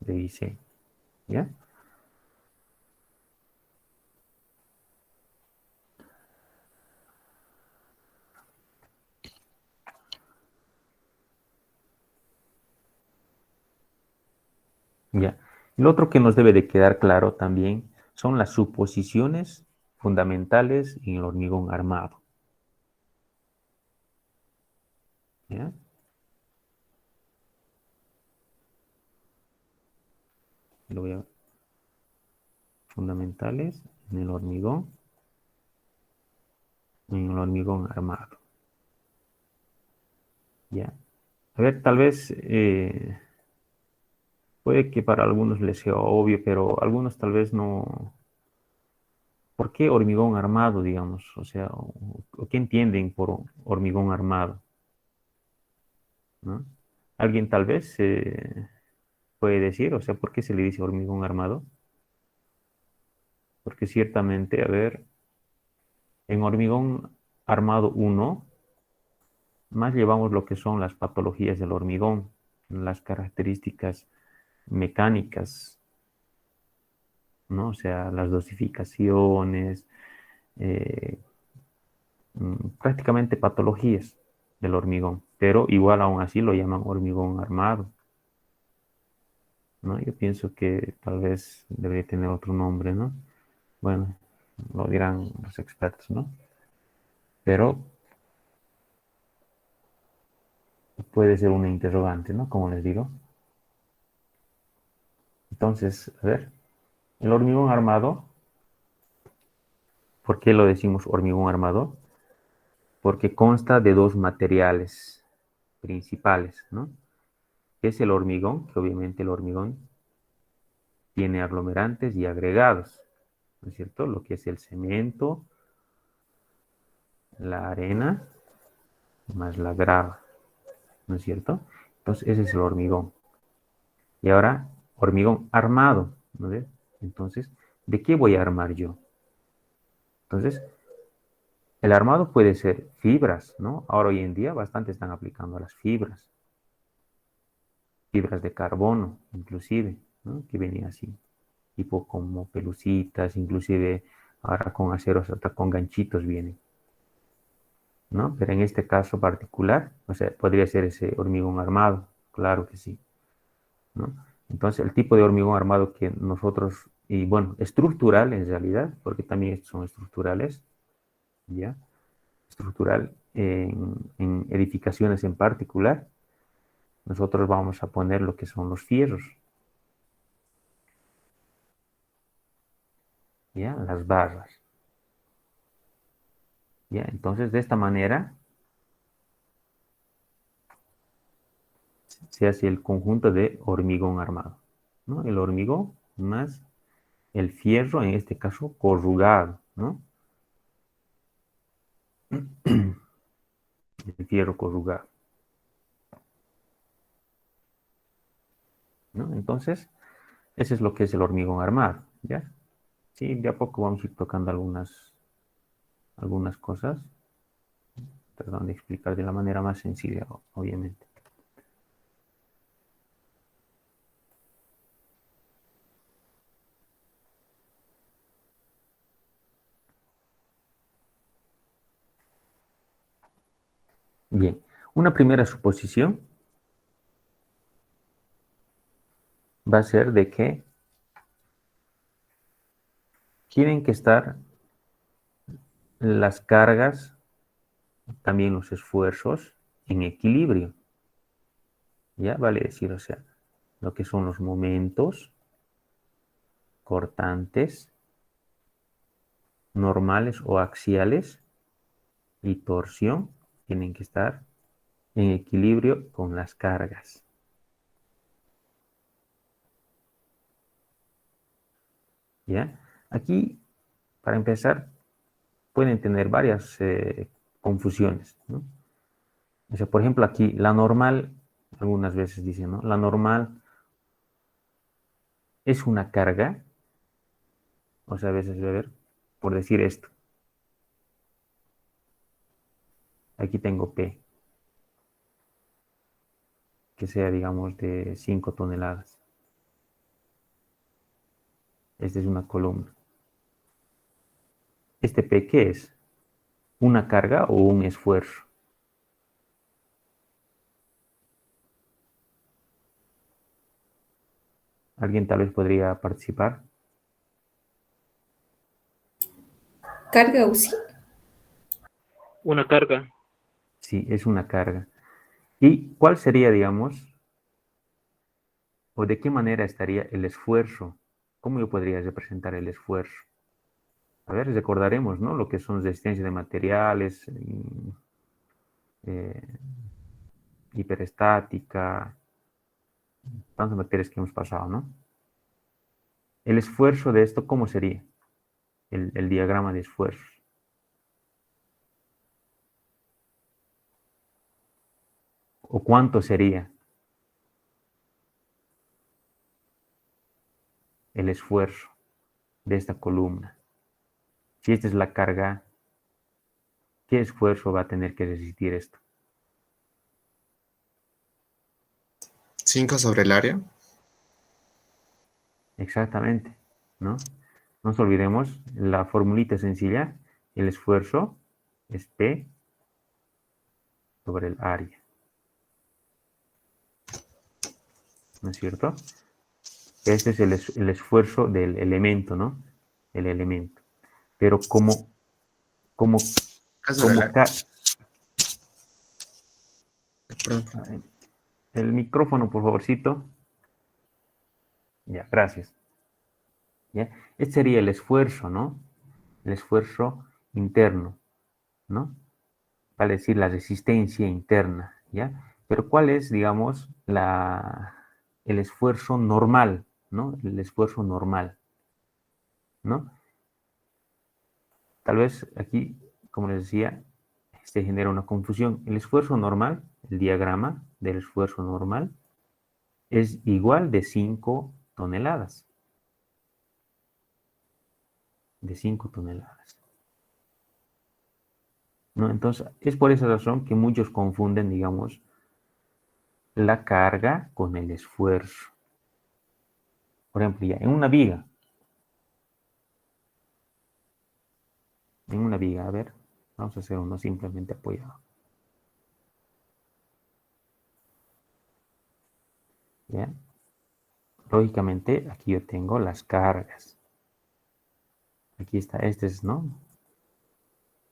de diseño. ¿Ya? Ya. Lo otro que nos debe de quedar claro también son las suposiciones fundamentales en el hormigón armado. ¿Ya? Lo voy a fundamentales en el hormigón armado. ¿Ya? A ver, tal vez Puede que para algunos les sea obvio, pero algunos tal vez no. ¿Por qué hormigón armado, digamos? O sea, o qué entienden por hormigón armado, ¿no? Alguien tal vez puede decir, o sea, ¿por qué se le dice hormigón armado? Porque ciertamente, a ver, en hormigón armado uno más llevamos lo que son las patologías del hormigón, las características mecánicas, ¿no? O sea, las dosificaciones, eh, prácticamente patologías del hormigón, pero igual aún así lo llaman hormigón armado, ¿no? Yo pienso que tal vez debería tener otro nombre, ¿no? Bueno, lo dirán los expertos, ¿no? Pero puede ser una interrogante, ¿no? Como les digo. Entonces, a ver, el hormigón armado, ¿por qué lo decimos hormigón armado? Porque consta de dos materiales principales, ¿no? Que es el hormigón, que obviamente el hormigón tiene aglomerantes y agregados, ¿no es cierto? Lo que es el cemento, la arena, más la grava, ¿no es cierto? Entonces, ese es el hormigón. Y ahora, hormigón armado, ¿no ves? Entonces, ¿de qué voy a armar yo? Entonces, el armado puede ser fibras, ¿no? Ahora hoy en día bastante están aplicando a las fibras de carbono, inclusive, ¿no? Que venía así, tipo como pelucitas, inclusive ahora con aceros, hasta con ganchitos vienen, ¿no? Pero en este caso particular, o sea, podría ser ese hormigón armado, claro que sí, ¿no? Entonces, el tipo de hormigón armado que nosotros, y bueno, estructural en realidad, porque también estos son estructurales, ¿ya? Estructural en edificaciones en particular, nosotros vamos a poner lo que son los fierros, ¿ya? Las barras, ¿ya? Entonces, de esta manera se hace el conjunto de hormigón armado, ¿no? El hormigón más el fierro, en este caso, corrugado, ¿no? El fierro corrugado, ¿no? Entonces, ese es lo que es el hormigón armado, ¿ya? Sí, de a poco vamos a ir tocando algunas cosas, tratando de explicar de la manera más sencilla, obviamente. Bien, una primera suposición va a ser de que tienen que estar las cargas, también los esfuerzos, en equilibrio. ¿Ya? Vale decir, o sea, lo que son los momentos cortantes, normales o axiales y torsión tienen que estar en equilibrio con las cargas. ¿Ya? Aquí, para empezar, pueden tener varias confusiones, ¿no? O sea, por ejemplo, aquí la normal, algunas veces dicen, ¿no? La normal es una carga, o sea, a veces debe haber, por decir esto, aquí tengo P, que sea, digamos, de 5 toneladas. Esta es una columna. ¿Este P qué es? ¿Una carga o un esfuerzo? ¿Alguien tal vez podría participar? Carga UCI. Una carga. Sí, es una carga. ¿Y cuál sería, digamos, o de qué manera estaría el esfuerzo? ¿Cómo yo podría representar el esfuerzo? A ver, recordaremos, ¿no? Lo que son resistencia de materiales, eh, hiperestática, tantas materias que hemos pasado, ¿no? El esfuerzo de esto, ¿cómo sería? El diagrama de esfuerzos. ¿O cuánto sería el esfuerzo de esta columna? Si esta es la carga, ¿qué esfuerzo va a tener que resistir esto? 5 sobre el área. Exactamente, ¿no? No nos olvidemos, la formulita sencilla, el esfuerzo es P sobre el área. ¿No es cierto? Este es el esfuerzo del elemento, ¿no? El elemento. Pero como Ah, sobre el área. Perdón. el micrófono, por favorcito. Ya, gracias. ¿Ya? Este sería el esfuerzo, ¿no? El esfuerzo interno, ¿no? Vale decir la resistencia interna, ¿ya? Pero ¿cuál es, digamos, el esfuerzo normal, ¿no? El esfuerzo normal, ¿no? Tal vez aquí, como les decía, se genera una confusión. El esfuerzo normal, el diagrama del esfuerzo normal, es igual de 5 toneladas. De 5 toneladas. ¿No? Entonces, es por esa razón que muchos confunden, digamos, la carga con el esfuerzo. Por ejemplo, ya en una viga, a ver, vamos a hacer uno simplemente apoyado. ¿Ya? Lógicamente, aquí yo tengo las cargas. Aquí está, este es, ¿no?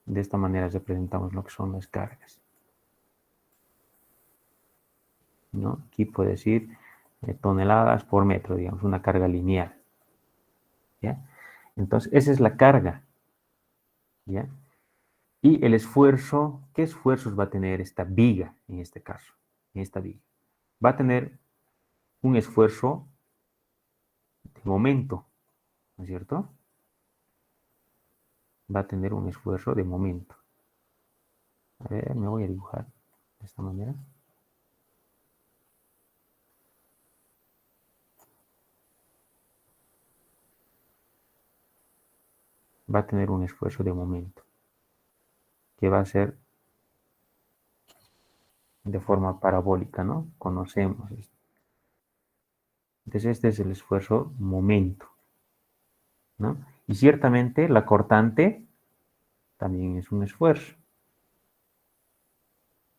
De esta manera representamos lo que son las cargas. ¿No? Aquí puede decir toneladas por metro, digamos, una carga lineal. ¿Ya? Entonces, esa es la carga. ¿Ya? Y el esfuerzo, ¿qué esfuerzos va a tener esta viga en este caso? En esta viga. Va a tener un esfuerzo de momento, ¿no es cierto? Va a tener un esfuerzo de momento. A ver, me voy a dibujar de esta manera. Va a tener un esfuerzo de momento, que va a ser de forma parabólica, ¿no? Conocemos esto. Entonces este es el esfuerzo momento, ¿no? Y ciertamente la cortante también es un esfuerzo,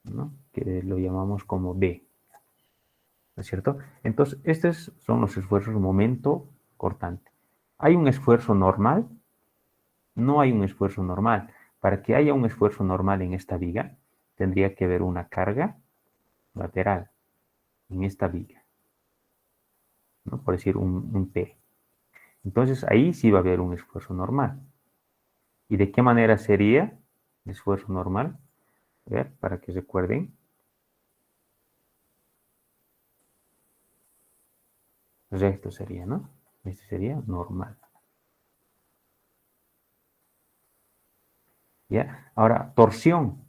¿no? Que lo llamamos como B, ¿no es cierto? Entonces estos son los esfuerzos momento cortante. ¿Hay un esfuerzo normal? No hay un esfuerzo normal. Para que haya un esfuerzo normal en esta viga, tendría que haber una carga lateral en esta viga, ¿no? Por decir un P. Entonces ahí sí va a haber un esfuerzo normal. ¿Y de qué manera sería el esfuerzo normal? A ver, para que recuerden. Recto sería, ¿no? Este sería normal. ¿Ya? Ahora, torsión,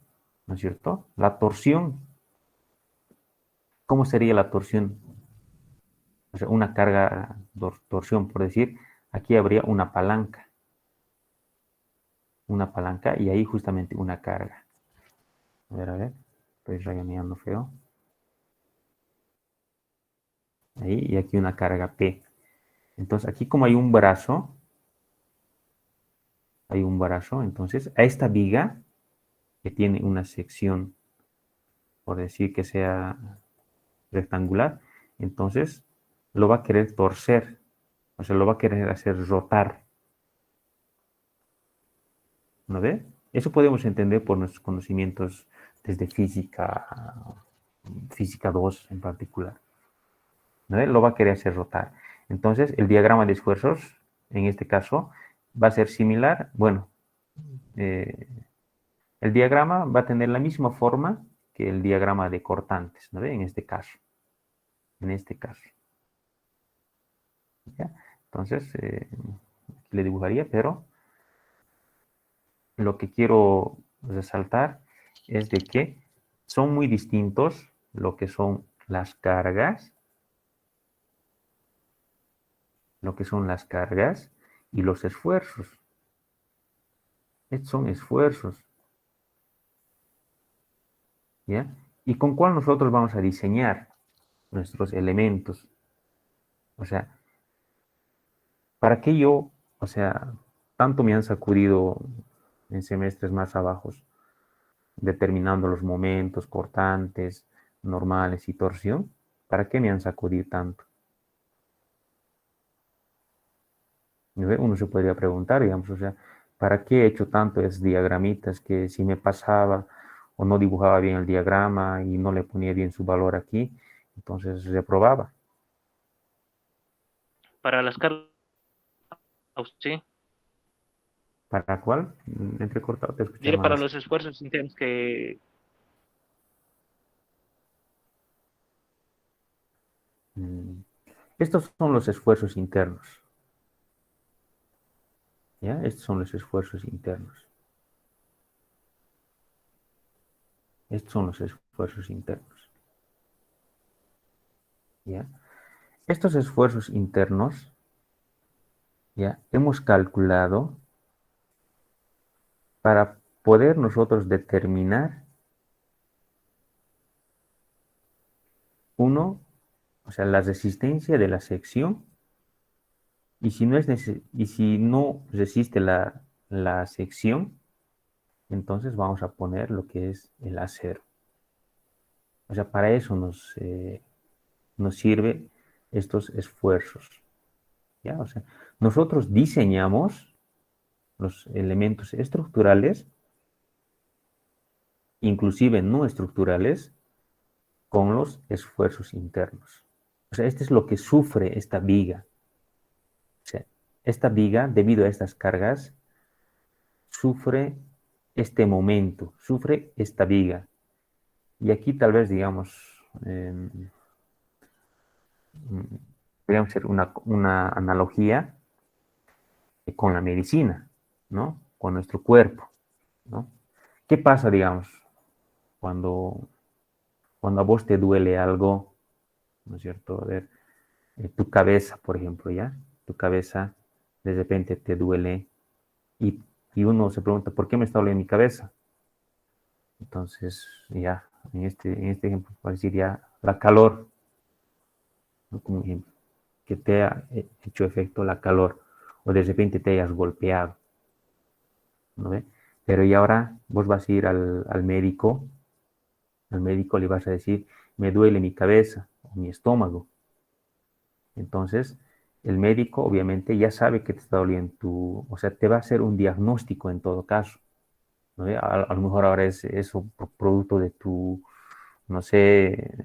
¿no es cierto? La torsión. ¿Cómo sería la torsión? O sea, una carga, torsión, por decir, aquí habría una palanca. Una palanca y ahí justamente una carga. A ver, estoy rayoneando feo. Ahí y aquí una carga P. Entonces, aquí como hay un brazo, entonces a esta viga que tiene una sección, por decir que sea rectangular, entonces lo va a querer torcer, o sea, lo va a querer hacer rotar. ¿No ve? Eso podemos entender por nuestros conocimientos desde física 2 en particular. ¿No ve? Lo va a querer hacer rotar. Entonces, el diagrama de esfuerzos, en este caso, va a ser similar. Bueno, el diagrama va a tener la misma forma que el diagrama de cortantes, ¿no ve? En este caso. en este caso. ¿Ya? Entonces, aquí le dibujaría, pero lo que quiero resaltar es de que son muy distintos lo que son las cargas, y los esfuerzos. Estos son esfuerzos, ¿ya? ¿Y con cuál nosotros vamos a diseñar nuestros elementos? O sea, ¿para qué yo, o sea, tanto me han sacudido en semestres más abajos, determinando los momentos cortantes, normales y torsión? ¿Para qué me han sacudido tanto? Uno se podría preguntar, digamos, o sea, ¿para qué he hecho tanto esos diagramitas que si me pasaba o no dibujaba bien el diagrama y no le ponía bien su valor aquí, entonces reprobaba? Para las cargas, sí. ¿Para cuál? Entrecortado, te escuché Diré para más. los esfuerzos internos que Estos son los esfuerzos internos. ¿Ya? Estos son los esfuerzos internos. Estos son los esfuerzos internos. ¿Ya? Estos esfuerzos internos, ¿ya? Hemos calculado para poder nosotros determinar uno, o sea, la resistencia de la sección, y si no resiste la sección, entonces vamos a poner lo que es el acero. O sea, para eso nos sirve estos esfuerzos. ¿Ya? O sea, nosotros diseñamos los elementos estructurales, inclusive no estructurales, con los esfuerzos internos. O sea, este es lo que sufre esta viga. O sea, esta viga, debido a estas cargas, sufre este momento, sufre esta viga. Y aquí tal vez, digamos, podríamos hacer una analogía con la medicina, ¿no? Con nuestro cuerpo, ¿no? ¿Qué pasa, digamos, cuando a vos te duele algo, ¿no es cierto? A ver, tu cabeza, por ejemplo, ¿ya? Tu cabeza de repente te duele y uno se pregunta, ¿por qué me está doliendo mi cabeza? Entonces, ya, en este ejemplo, va a decir ya la calor, ¿no? Como ejemplo, que te ha hecho efecto la calor, o de repente te hayas golpeado, ¿no ve? Pero y ahora vos vas a ir al médico le vas a decir, me duele mi cabeza o mi estómago. Entonces, el médico obviamente ya sabe que te está doliendo o sea, te va a hacer un diagnóstico en todo caso, ¿no? A lo mejor ahora es eso producto de no sé,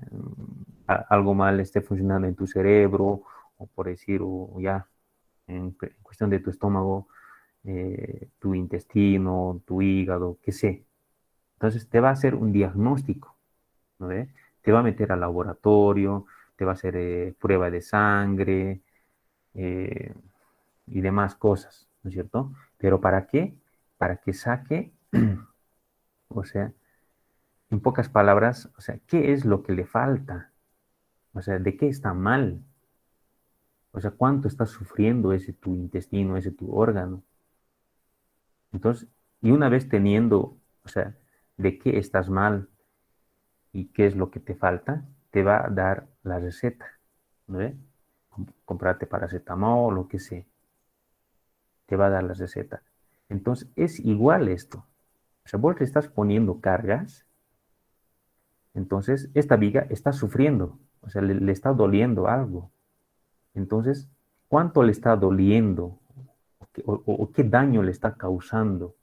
algo mal esté funcionando en tu cerebro, o por decir, o ya en cuestión de tu estómago, tu intestino, tu hígado, qué sé. Entonces te va a hacer un diagnóstico, ¿no ve? Te va a meter al laboratorio, te va a hacer prueba de sangre eh, y demás cosas, ¿no es cierto? Pero ¿para qué? Para que saque, o sea, en pocas palabras, o sea, ¿qué es lo que le falta? O sea, ¿de qué está mal? O sea, ¿cuánto está sufriendo ese tu intestino, ese tu órgano? Entonces, y una vez teniendo, o sea, de qué estás mal y qué es lo que te falta, te va a dar la receta, ¿no ve? Comprarte paracetamol o lo que sea, te va a dar la receta. Entonces, es igual esto. O sea, vos le estás poniendo cargas, entonces esta viga está sufriendo, o sea, le está doliendo algo. Entonces, ¿cuánto le está doliendo? ¿O qué daño le está causando?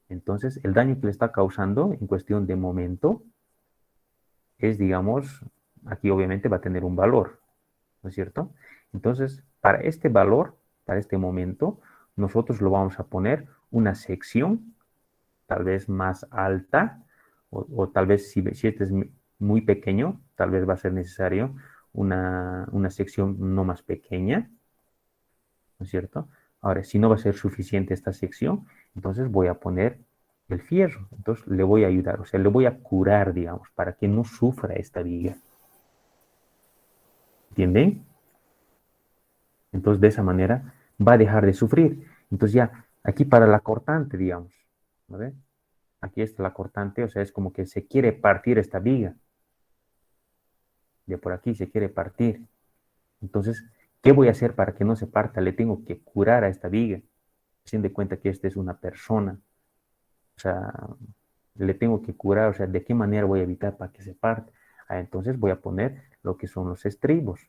Entonces, el daño que le está causando en cuestión de momento es, digamos, aquí obviamente va a tener un valor, ¿no es cierto? Entonces, para este valor, para este momento, nosotros lo vamos a poner una sección, tal vez más alta, o tal vez si este es muy pequeño, tal vez va a ser necesario una sección no más pequeña, ¿no es cierto? Ahora, si no va a ser suficiente esta sección, entonces voy a poner el fierro. Entonces le voy a ayudar, o sea, le voy a curar, digamos, para que no sufra esta viga. ¿Entienden? Entonces de esa manera va a dejar de sufrir. Entonces ya, aquí para la cortante, digamos, ¿no? Aquí está la cortante, o sea, es como que se quiere partir esta viga. De por aquí se quiere partir. Entonces, ¿qué voy a hacer para que no se parta? Le tengo que curar a esta viga. Sin de cuenta que esta es una persona. O sea, le tengo que curar, o sea, ¿de qué manera voy a evitar para que se parte? Entonces voy a poner lo que son los estribos.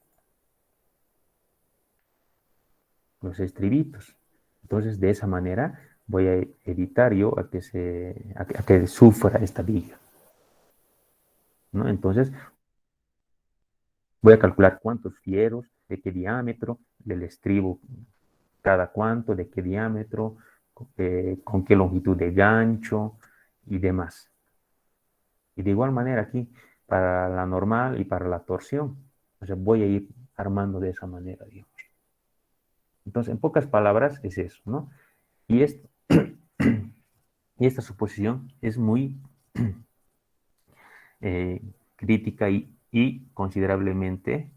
Los estribitos. Entonces, de esa manera voy a evitar yo a que sufra esta viga, ¿no? Entonces, voy a calcular cuántos fierros, de qué diámetro, del estribo, cada cuánto, de qué diámetro, con qué longitud de gancho y demás. Y de igual manera aquí, para la normal y para la torsión. O sea, voy a ir armando de esa manera, digamos. Entonces, en pocas palabras, es eso, ¿no? Y, y esta suposición es muy crítica y considerablemente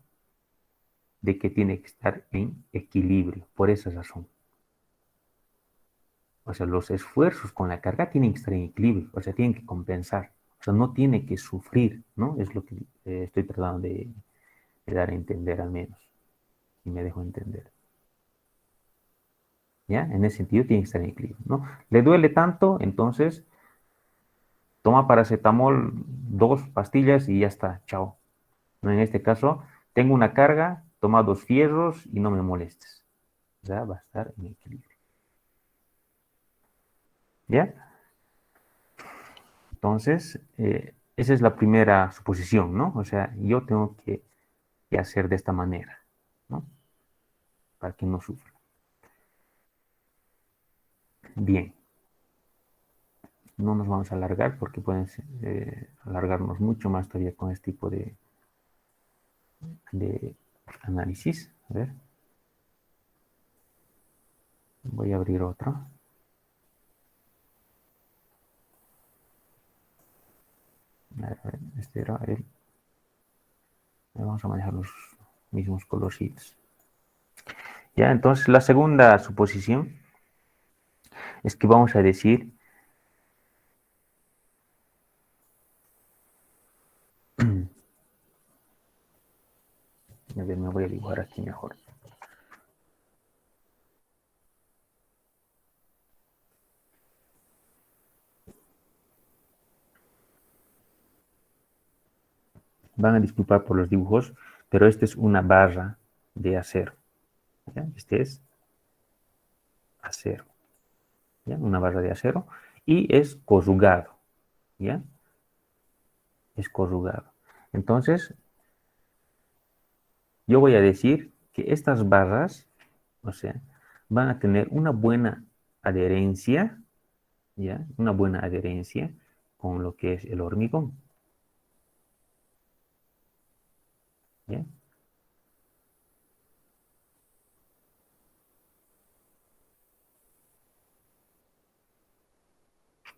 de que tiene que estar en equilibrio, por esa razón. O sea, los esfuerzos con la carga tienen que estar en equilibrio, o sea, tienen que compensar. O sea, no tiene que sufrir, ¿no? Es lo que estoy tratando de dar a entender al menos. Y me dejo entender. ¿Ya? En ese sentido tiene que estar en equilibrio, ¿no? Le duele tanto, entonces toma paracetamol, 2 pastillas y ya está, chao. ¿No? En este caso, tengo una carga, toma 2 fierros y no me molestes. O sea, va a estar en equilibrio. ¿Ya? Entonces, esa es la primera suposición, ¿no? O sea, yo tengo que hacer de esta manera, ¿no? Para que no sufra. Bien. No nos vamos a alargar porque pueden alargarnos mucho más todavía con este tipo de análisis. A ver. Voy a abrir otro. A ver, este era el. Vamos a manejar los mismos colorcitos. Ya, entonces la segunda suposición es que vamos a decir a ver, me voy a dibujar aquí mejor. Van a disculpar por los dibujos, pero esta es una barra de acero. ¿Ya? Este es acero. ¿Ya? Una barra de acero. Y es corrugado. ¿Ya? Es corrugado. Entonces, yo voy a decir que estas barras, o sea, van a tener una buena adherencia, ¿ya? Una buena adherencia con lo que es el hormigón. ¿Ya?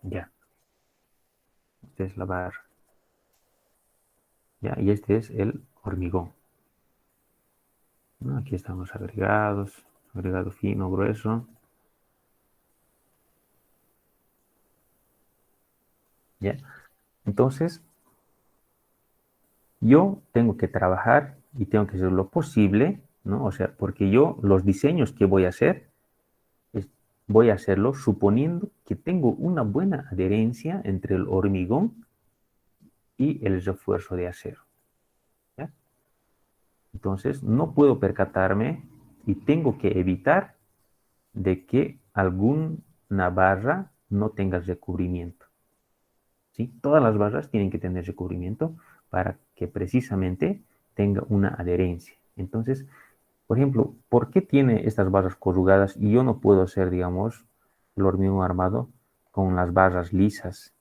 Ya. Esta es la barra. ¿Ya? Y este es el hormigón. ¿No? Aquí están los agregados. Agregado fino, grueso. ¿Ya? Entonces, yo tengo que trabajar y tengo que hacer lo posible, ¿no? O sea, porque yo los diseños que voy a hacer, voy a hacerlo suponiendo que tengo una buena adherencia entre el hormigón y el refuerzo de acero. ¿Ya? Entonces, no puedo percatarme y tengo que evitar de que alguna barra no tenga recubrimiento. ¿Sí? Todas las barras tienen que tener recubrimiento para que precisamente tenga una adherencia. Entonces, por ejemplo, ¿por qué tiene estas barras corrugadas y yo no puedo hacer, digamos, el hormigón armado con las barras lisas?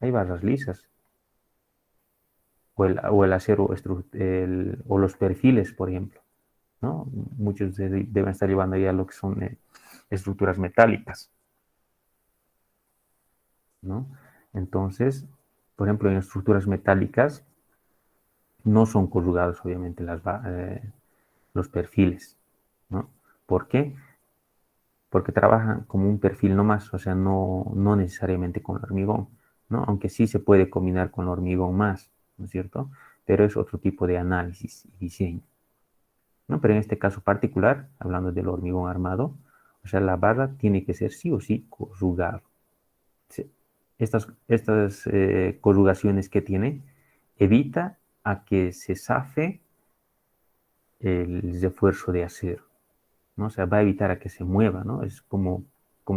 Hay barras lisas. o el acero o los perfiles, por ejemplo, ¿no? Muchos deben estar llevando ya lo que son estructuras metálicas, ¿no? Entonces, por ejemplo, en estructuras metálicas no son corrugados, obviamente, los perfiles, ¿no? ¿Por qué? Porque trabajan como un perfil nomás, o sea, no necesariamente con el hormigón, ¿no? Aunque sí se puede combinar con el hormigón más, ¿no es cierto? Pero es otro tipo de análisis y diseño, ¿no? Pero en este caso particular, hablando del hormigón armado, o sea, la barra tiene que ser sí o sí corrugada. Estas corrugaciones que tiene evita a que se zafe el refuerzo de acero, ¿no? O sea, va a evitar a que se mueva, ¿no? Es como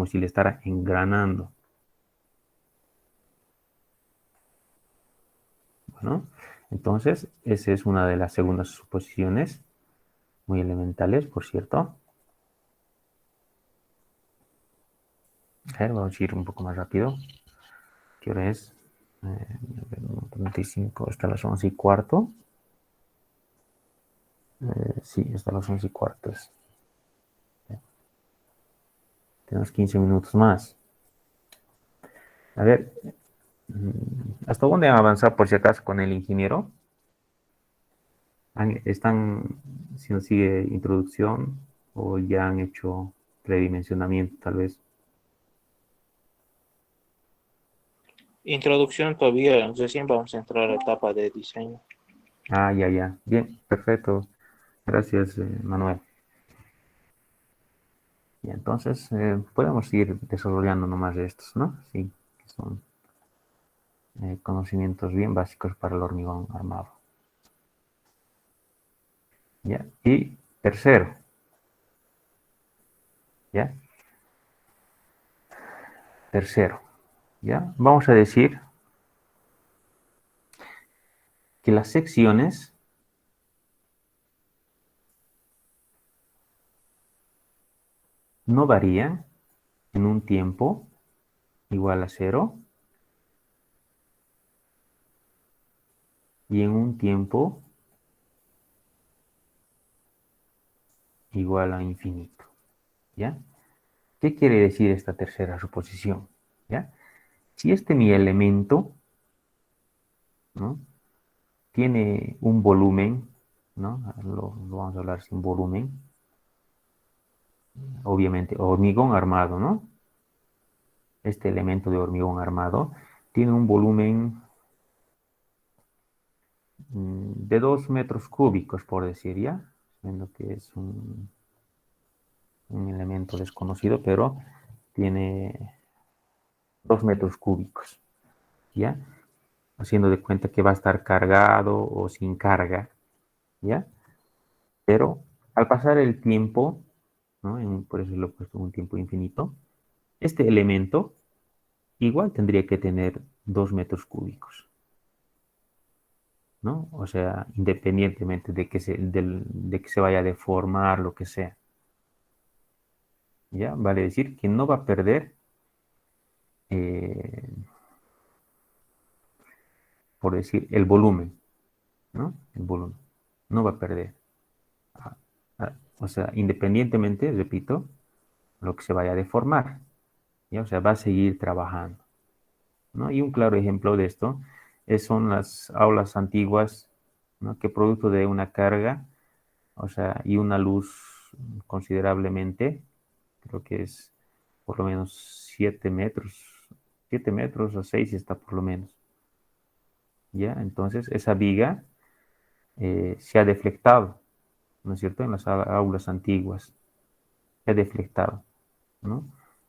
si le estara engranando. Bueno, entonces, esa es una de las segundas suposiciones, muy elementales, por cierto. A ver, vamos a ir un poco más rápido. ¿Qué hora es? 35, hasta las 11:15. Sí, hasta las 11:15. Tenemos 15 minutos más. A ver, ¿hasta dónde han avanzado por si acaso con el ingeniero? ¿Están, si no sigue introducción o ya han hecho predimensionamiento tal vez? Introducción todavía, recién vamos a entrar a la etapa de diseño. Ah, ya, ya. Bien, perfecto. Gracias, Manuel. Y entonces podemos ir desarrollando nomás de estos, ¿no? Sí, que son conocimientos bien básicos para el hormigón armado. ¿Ya? Y tercero, ¿ya? Tercero, ¿ya? Vamos a decir que las secciones no varían en un tiempo igual a 0 y en un tiempo igual a infinito, ¿ya? ¿Qué quiere decir esta tercera suposición? ¿Ya? Si este mi elemento, ¿no? Tiene un volumen, ¿no? Lo vamos a hablar sin volumen, obviamente, hormigón armado, ¿no? Este elemento de hormigón armado tiene un volumen de 2 metros cúbicos, por decir, ¿ya? Siendo que es un elemento desconocido, pero tiene 2 metros cúbicos, ¿ya? Haciendo de cuenta que va a estar cargado o sin carga, ¿ya? Pero al pasar el tiempo, ¿no? Por eso lo he puesto un tiempo infinito, este elemento igual tendría que tener 2 metros cúbicos, ¿no? O sea, independientemente de que se vaya a deformar, lo que sea, ¿ya? Vale decir que no va a perder, eh, por decir, el volumen, ¿no? El volumen. No va a perder. O sea, independientemente, repito, lo que se vaya a deformar, ¿ya? O sea, va a seguir trabajando, ¿no? Y un claro ejemplo de esto son las aulas antiguas, ¿no? Que producto de una carga, o sea, y una luz considerablemente, creo que es por lo menos 7 metros o 6 está por lo menos, ¿ya? Entonces, esa viga se ha deflectado, ¿no es cierto? En las aulas antiguas, se ha deflectado, ¿no?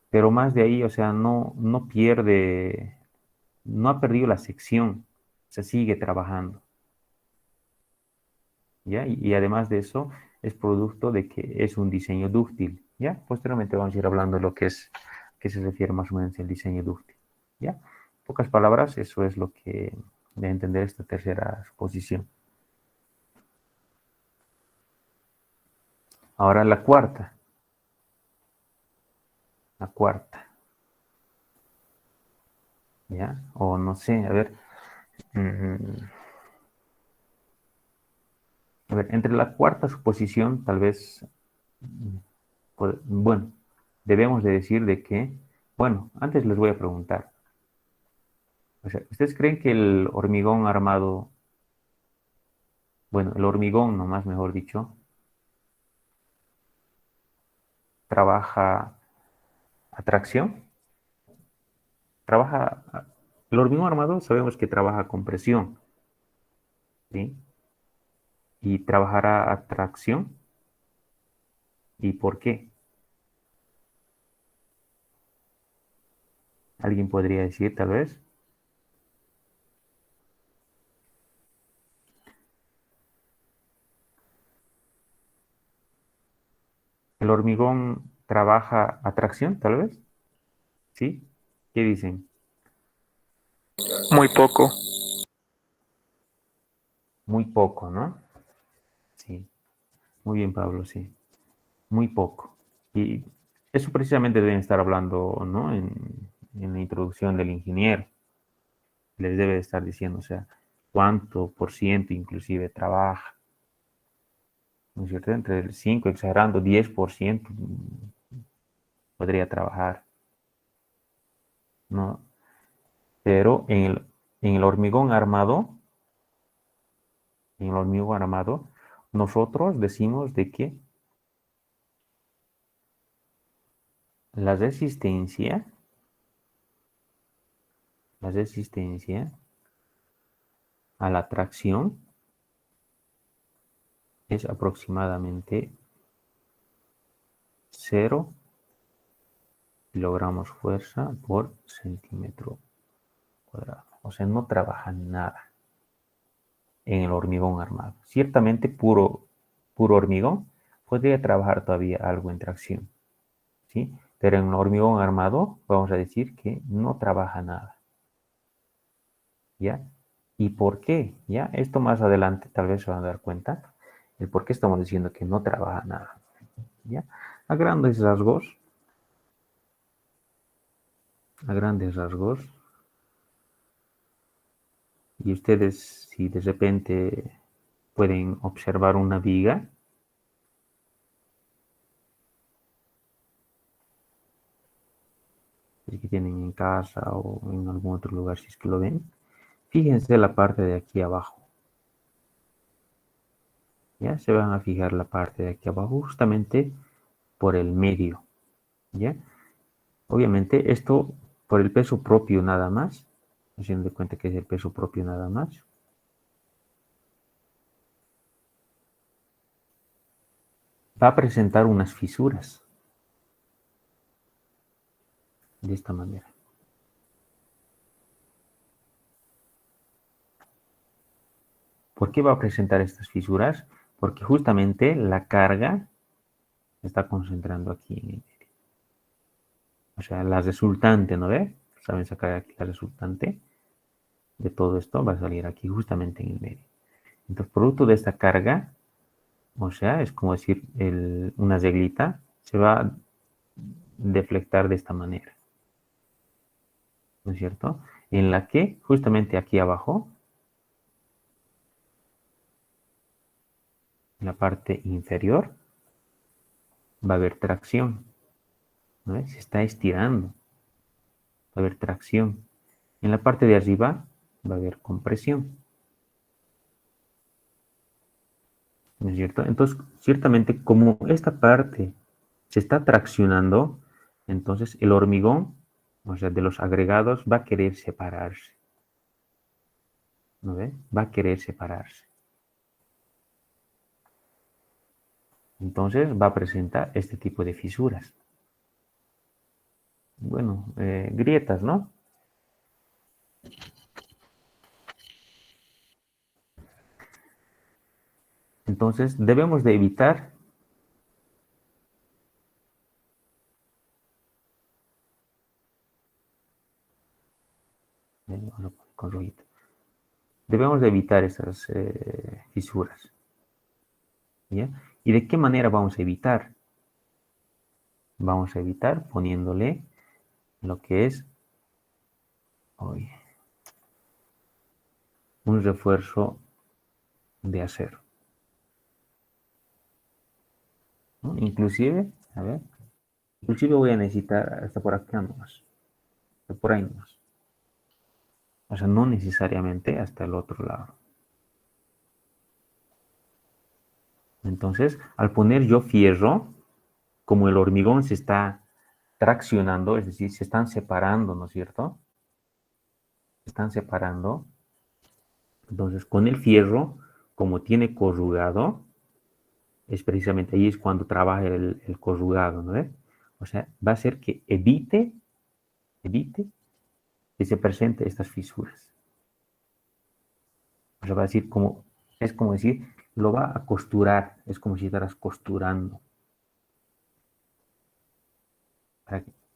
Pero más de ahí, o sea, no pierde, no ha perdido la sección, se sigue trabajando, ¿ya? Y además de eso, es producto de que es un diseño dúctil, ¿ya? Posteriormente vamos a ir hablando de lo que es, que se refiere más o menos al diseño dúctil, ¿ya? En pocas palabras, eso es lo que debe entender esta tercera suposición. Ahora la cuarta. La cuarta. ¿Ya? O no sé, a ver. A ver, entre la cuarta suposición, tal vez, bueno, debemos de decir de que, bueno, antes les voy a preguntar. O sea, ¿ustedes creen que el hormigón armado, bueno, el hormigón nomás, mejor dicho, trabaja a tracción? Trabaja, el hormigón armado sabemos que trabaja con presión, ¿sí? Y trabajará a tracción. ¿Y por qué? ¿Alguien podría decir, tal vez? ¿El hormigón trabaja a tracción, tal vez? ¿Sí? ¿Qué dicen? Muy poco. Muy poco, ¿no? Sí. Muy bien, Pablo, sí. Muy poco. Y eso precisamente deben estar hablando, ¿no? En la introducción del ingeniero. Les debe estar diciendo, o sea, cuánto por ciento inclusive trabaja. ¿No es cierto? Entre el 5, exagerando, 10% podría trabajar, ¿no? Pero en el hormigón armado, en el hormigón armado, nosotros decimos de que la resistencia a la tracción es aproximadamente 0 kilogramos fuerza por centímetro cuadrado. O sea, no trabaja nada en el hormigón armado. Ciertamente puro hormigón podría trabajar todavía algo en tracción, ¿sí? Pero en el hormigón armado vamos a decir que no trabaja nada, ¿ya? ¿Y por qué? ¿Ya? Esto más adelante tal vez se van a dar cuenta el por qué estamos diciendo que no trabaja nada, ¿ya? A grandes rasgos, y ustedes si de repente pueden observar una viga, que tienen en casa o en algún otro lugar si es que lo ven, fíjense la parte de aquí abajo. ¿Ya? Se van a fijar la parte de aquí abajo justamente por el medio. ¿Ya? Obviamente esto por el peso propio nada más, haciendo de cuenta que es el peso propio nada más. Va a presentar unas fisuras. De esta manera. ¿Por qué va a presentar estas fisuras? Porque justamente la carga se está concentrando aquí en el medio. O sea, la resultante, ¿no ve? Saben sacar aquí la resultante de todo esto, va a salir aquí justamente en el medio. Entonces, producto de esta carga, o sea, es como decir una reglita, se va a deflectar de esta manera. ¿No es cierto? En la que justamente aquí abajo, en la parte inferior, va a haber tracción. ¿No ves? Se está estirando. Va a haber tracción. En la parte de arriba va a haber compresión. ¿No es cierto? Entonces, ciertamente, como esta parte se está traccionando, entonces el hormigón, o sea, de los agregados, va a querer separarse. ¿No ve? Va a querer separarse. Entonces va a presentar este tipo de fisuras. Bueno, grietas, ¿no? Entonces debemos de evitar con rojito. Debemos de evitar esas fisuras. ¿Ya? ¿Y de qué manera vamos a evitar? Vamos a evitar poniéndole lo que es un refuerzo de acero. ¿no? Inclusive, a ver, inclusive voy a necesitar hasta por acá nomás, hasta por ahí nomás. O sea, no necesariamente hasta el otro lado. Entonces, al poner yo fierro, como el hormigón se está traccionando, es decir, se están separando, ¿no es cierto? Se están separando. Entonces, con el fierro, como tiene corrugado, es precisamente ahí es cuando trabaja el corrugado, ¿no ves? O sea, va a ser que evite que se presenten estas fisuras. O sea, va a decir como, es como decir, lo va a costurar, es como si estuvieras costurando.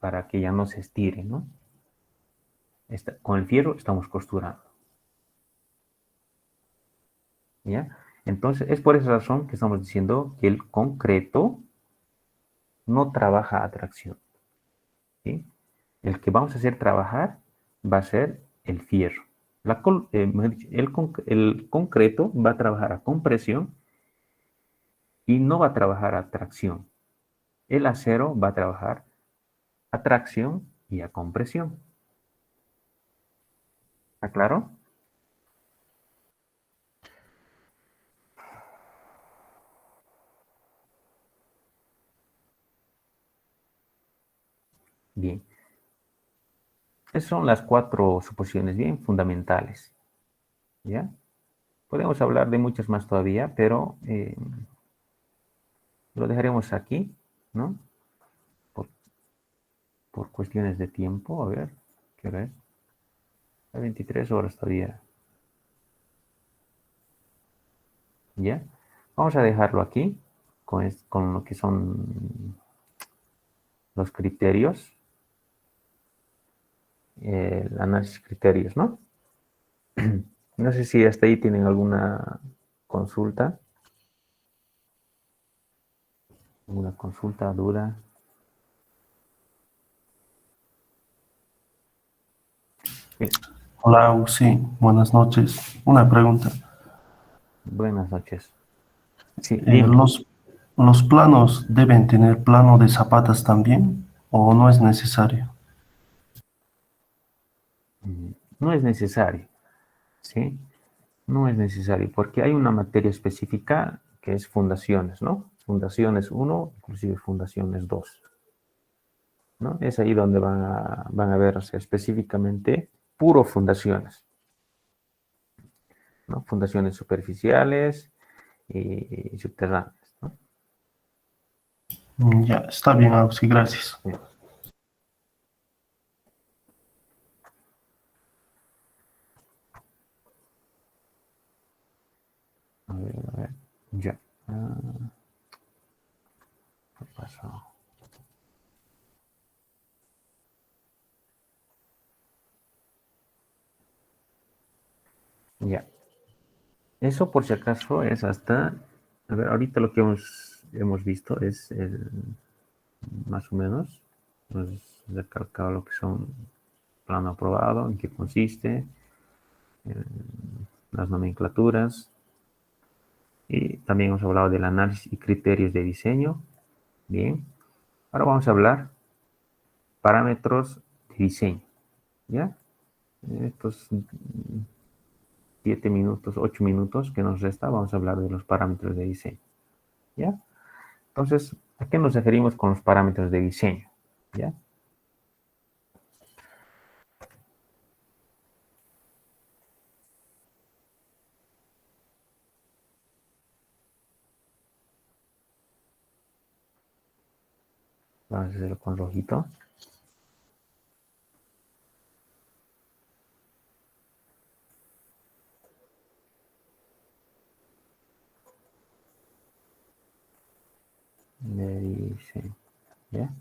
Para que ya no se estire, ¿no? Con el fierro estamos costurando. ¿Ya? Entonces, es por esa razón que estamos diciendo que el concreto no trabaja a tracción. ¿Sí? El que vamos a hacer trabajar va a ser el fierro. El concreto va a trabajar a compresión y no va a trabajar a tracción. El acero va a trabajar a tracción y a compresión. ¿Está claro? Bien. Esas son las 4 suposiciones bien fundamentales. ¿Ya? Podemos hablar de muchas más todavía, pero lo dejaremos aquí, ¿no? Por cuestiones de tiempo. A ver, ¿qué hora es? Hay 23 horas todavía. ¿Ya? Vamos a dejarlo aquí con lo que son los criterios. El análisis criterios, ¿no? No sé si hasta ahí tienen alguna consulta. ¿Alguna consulta, duda? Sí. Hola, sí, buenas noches. Una pregunta. Buenas noches. Sí, Eh, dime. ¿los, los planos deben tener plano de zapatas también o no es necesario? No es necesario, ¿sí? No es necesario, porque hay una materia específica que es fundaciones, ¿no? Fundaciones 1, inclusive fundaciones 2, ¿no? Es ahí donde van a verse específicamente puro fundaciones, ¿no? Fundaciones superficiales y subterráneas, ¿no? Ya, está bien, Auxi, gracias. Bien. A ver, ya. ¿Qué pasó? Ya. Eso por si acaso es hasta, a ver, ahorita lo que hemos visto es más o menos, hemos recalcado lo que son plano aprobado, en qué consiste, las nomenclaturas, y también hemos hablado del análisis y criterios de diseño. Bien, ahora vamos a hablar parámetros de diseño, ¿ya? Estos 7 minutos, 8 minutos que nos resta, vamos a hablar de los parámetros de diseño, ¿ya? Entonces, ¿a qué nos referimos con los parámetros de diseño? ¿Ya? Vamos a hacerlo con rojito. De diseño, ¿ya?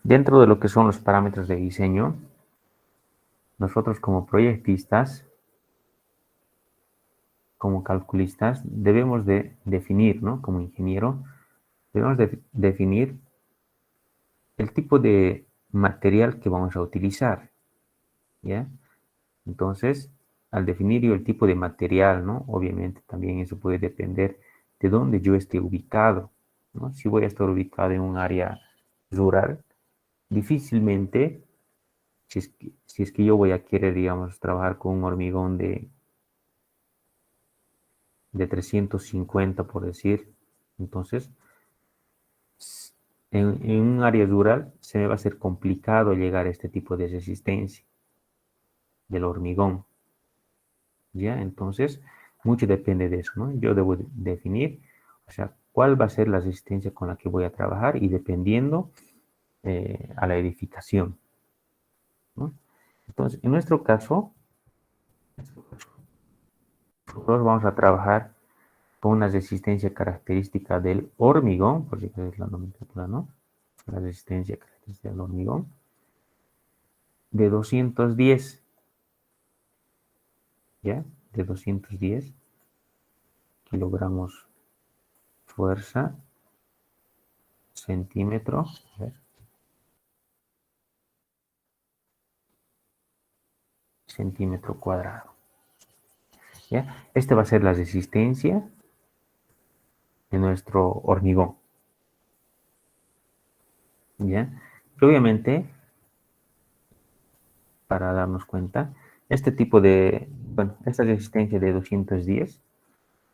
Dentro de lo que son los parámetros de diseño, nosotros como proyectistas, como calculistas, debemos de definir, ¿no? Como ingeniero, debemos de definir el tipo de material que vamos a utilizar, ¿ya? Entonces, al definir yo el tipo de material, ¿no? Obviamente también eso puede depender de dónde yo esté ubicado, ¿no? Si voy a estar ubicado en un área rural, difícilmente, si es que yo voy a querer, digamos, trabajar con un hormigón de 350, por decir, entonces, en un área rural se me va a hacer complicado llegar a este tipo de resistencia del hormigón, ¿ya? Entonces, mucho depende de eso, ¿no? Yo debo definir, o sea, cuál va a ser la resistencia con la que voy a trabajar y dependiendo a la edificación, ¿no? Entonces, en nuestro caso, nosotros vamos a trabajar con una resistencia característica del hormigón, por si es la nomenclatura, ¿no? La resistencia característica del hormigón, de 210, ¿ya? De 210 kilogramos fuerza, centímetro, a ver, centímetro cuadrado, ¿ya? Esta va a ser la resistencia de nuestro hormigón, ¿ya? Y obviamente, para darnos cuenta, este tipo de, bueno, esta resistencia de 210,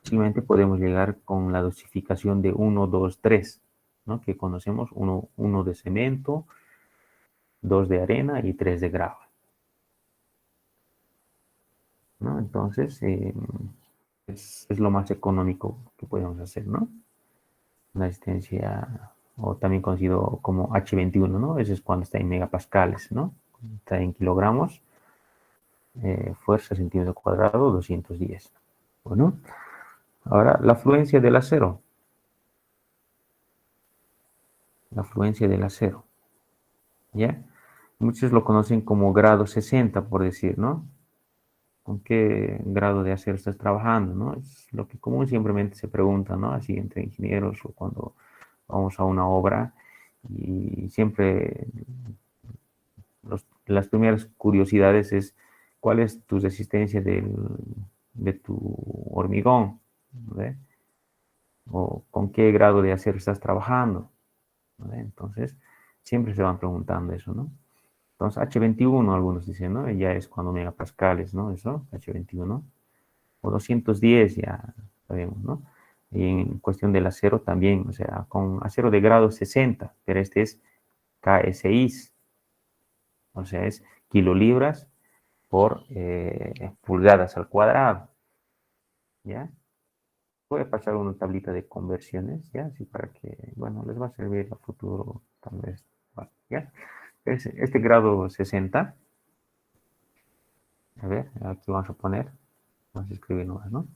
simplemente podemos llegar con la dosificación de 1, 2, 3, ¿no? Que conocemos, 1 de cemento, 2 de arena y 3 de grava, ¿no? Entonces, es lo más económico que podemos hacer, ¿no? Una resistencia, o también conocido como H21, ¿no? Eso es cuando está en megapascales, ¿no? Está en kilogramos, fuerza centímetro cuadrado, 210. Bueno, ahora la fluencia del acero. La fluencia del acero, ¿ya? Muchos lo conocen como grado 60, por decir, ¿no? ¿Con qué grado de acero estás trabajando, no? Es lo que común simplemente se pregunta, ¿no? Así entre ingenieros o cuando vamos a una obra y siempre las primeras curiosidades es cuál es tu resistencia de tu hormigón, ¿ve? O con qué grado de acero estás trabajando, ¿ve? Entonces, siempre se van preguntando eso, ¿no? Entonces, H21, algunos dicen, ¿no? Ya es cuando megapascales, ¿no? Eso, H21. O 210 ya sabemos, ¿no? Y en cuestión del acero también, o sea, con acero de grado 60, pero este es KSI, o sea, es kilolibras por pulgadas al cuadrado, ¿ya? Voy a pasar una tablita de conversiones, ¿ya? Así para que, bueno, les va a servir a futuro, tal vez, ¿ya? Este grado 60, a ver, aquí vamos a poner, vamos a escribir nomás, ¿no?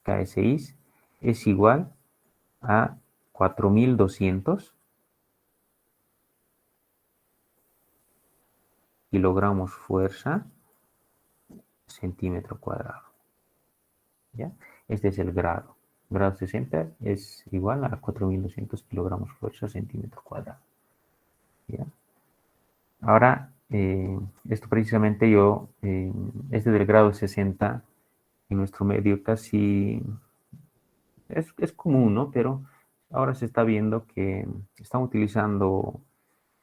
KSI es igual a 4200 kilogramos fuerza centímetro cuadrado, ¿ya? Este es el grado. Grado 60 es igual a 4200 kilogramos fuerza centímetro cuadrado, ¿ya? Ahora, esto precisamente este del grado 60 en nuestro medio casi es común, ¿no? Pero ahora se está viendo que están utilizando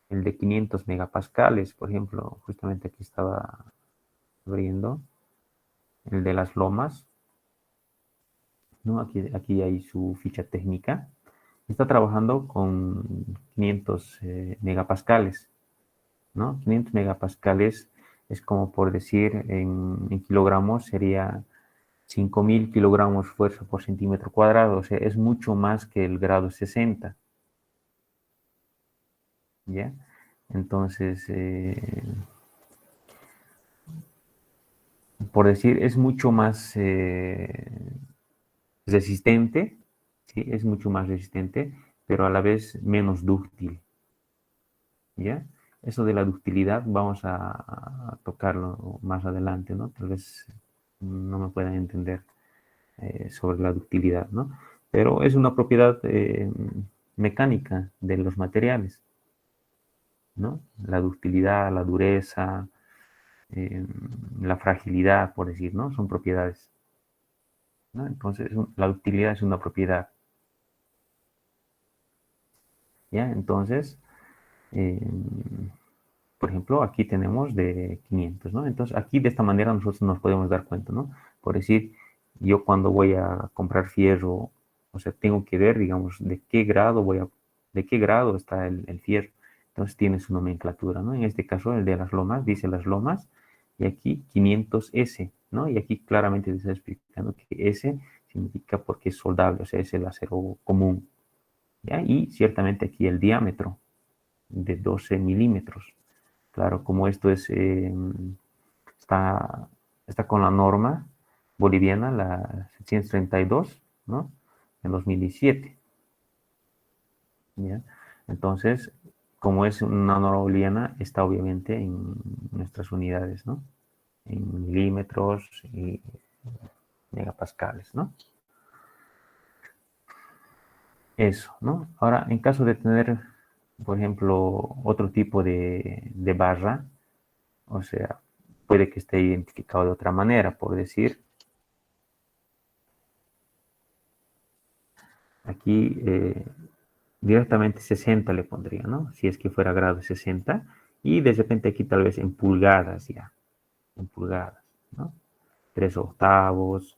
el de 500 megapascales, por ejemplo, justamente aquí estaba abriendo el de las lomas, ¿no? Aquí hay su ficha técnica. Está trabajando con 500 megapascales, ¿no? 500 megapascales es como por decir en kilogramos sería 5000 kilogramos fuerza por centímetro cuadrado, o sea, es mucho más que el grado 60, ¿ya? Entonces, por decir, es mucho más resistente, ¿sí? Es mucho más resistente, pero a la vez menos dúctil, ¿ya? Eso de la ductilidad vamos a tocarlo más adelante, ¿no? Tal vez no me puedan entender sobre la ductilidad, ¿no? Pero es una propiedad mecánica de los materiales, ¿no? La ductilidad, la dureza, la fragilidad, por decir, ¿no? Son propiedades, ¿no? Entonces, la utilidad es una propiedad. ¿Ya? Entonces, eh, por ejemplo, aquí tenemos de 500, ¿no? Entonces, aquí de esta manera nosotros nos podemos dar cuenta, ¿no? Por decir, yo cuando voy a comprar fierro, o sea, tengo que ver, digamos, de qué grado está el fierro. Entonces, tiene su nomenclatura, ¿no? En este caso, el de las lomas, dice las lomas, y aquí 500S, ¿no? Y aquí claramente se está explicando que S significa porque es soldable, o sea, es el acero común, ¿ya? Y ciertamente aquí el diámetro de 12 milímetros. Claro, como esto está, está con la norma boliviana, la 732, ¿no? En 2017. ¿Ya? Entonces, como es una norma boliviana, está obviamente en nuestras unidades, ¿no? En milímetros y megapascales, ¿no? Eso, ¿no? Ahora, en caso de tener, por ejemplo, otro tipo de barra, o sea, puede que esté identificado de otra manera, por decir, aquí directamente 60 le pondría, ¿no? Si es que fuera grado 60, y de repente aquí tal vez en pulgadas ya, en pulgadas, ¿no? 3/8,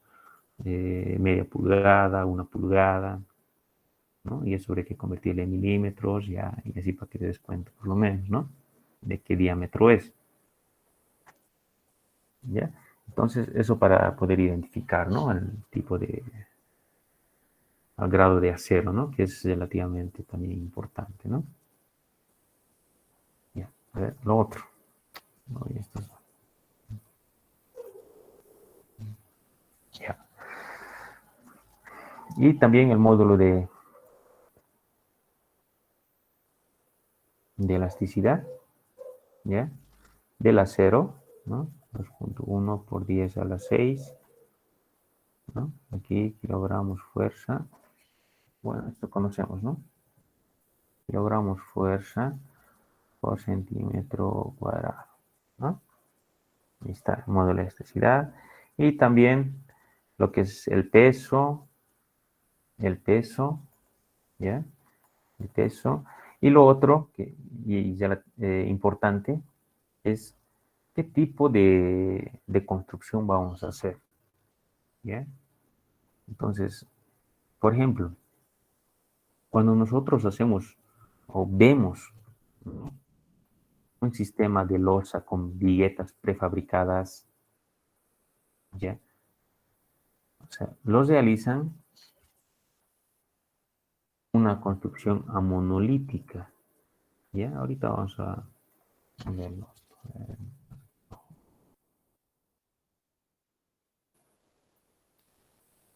media pulgada, 1 pulgada, ¿no? Y eso habría que convertirle en milímetros, ya, y así para que te des cuenta, por lo menos, ¿no? De qué diámetro es, ¿ya? Entonces, eso para poder identificar, ¿no? El tipo al grado de acero, ¿no? Que es relativamente también importante, ¿no? Ya, a ver, lo otro. No, ya. Y también el módulo de elasticidad, ¿ya? Del acero, ¿no? 2.1 por 10 a la 6, ¿no? Aquí kilogramos fuerza. Bueno, esto conocemos, ¿no? Kilogramos fuerza por centímetro cuadrado, ¿no? Ahí está el módulo de elasticidad. Y también lo que es el peso, ¿ya? El peso. Y lo otro, y ya importante, es qué tipo de construcción vamos a hacer, ¿ya? Entonces, por ejemplo, cuando nosotros hacemos o vemos, ¿no? Un sistema de losa con viguetas prefabricadas, ¿ya? O sea, los realizan una construcción amonolítica, ¿ya? Ahorita vamos a verlo.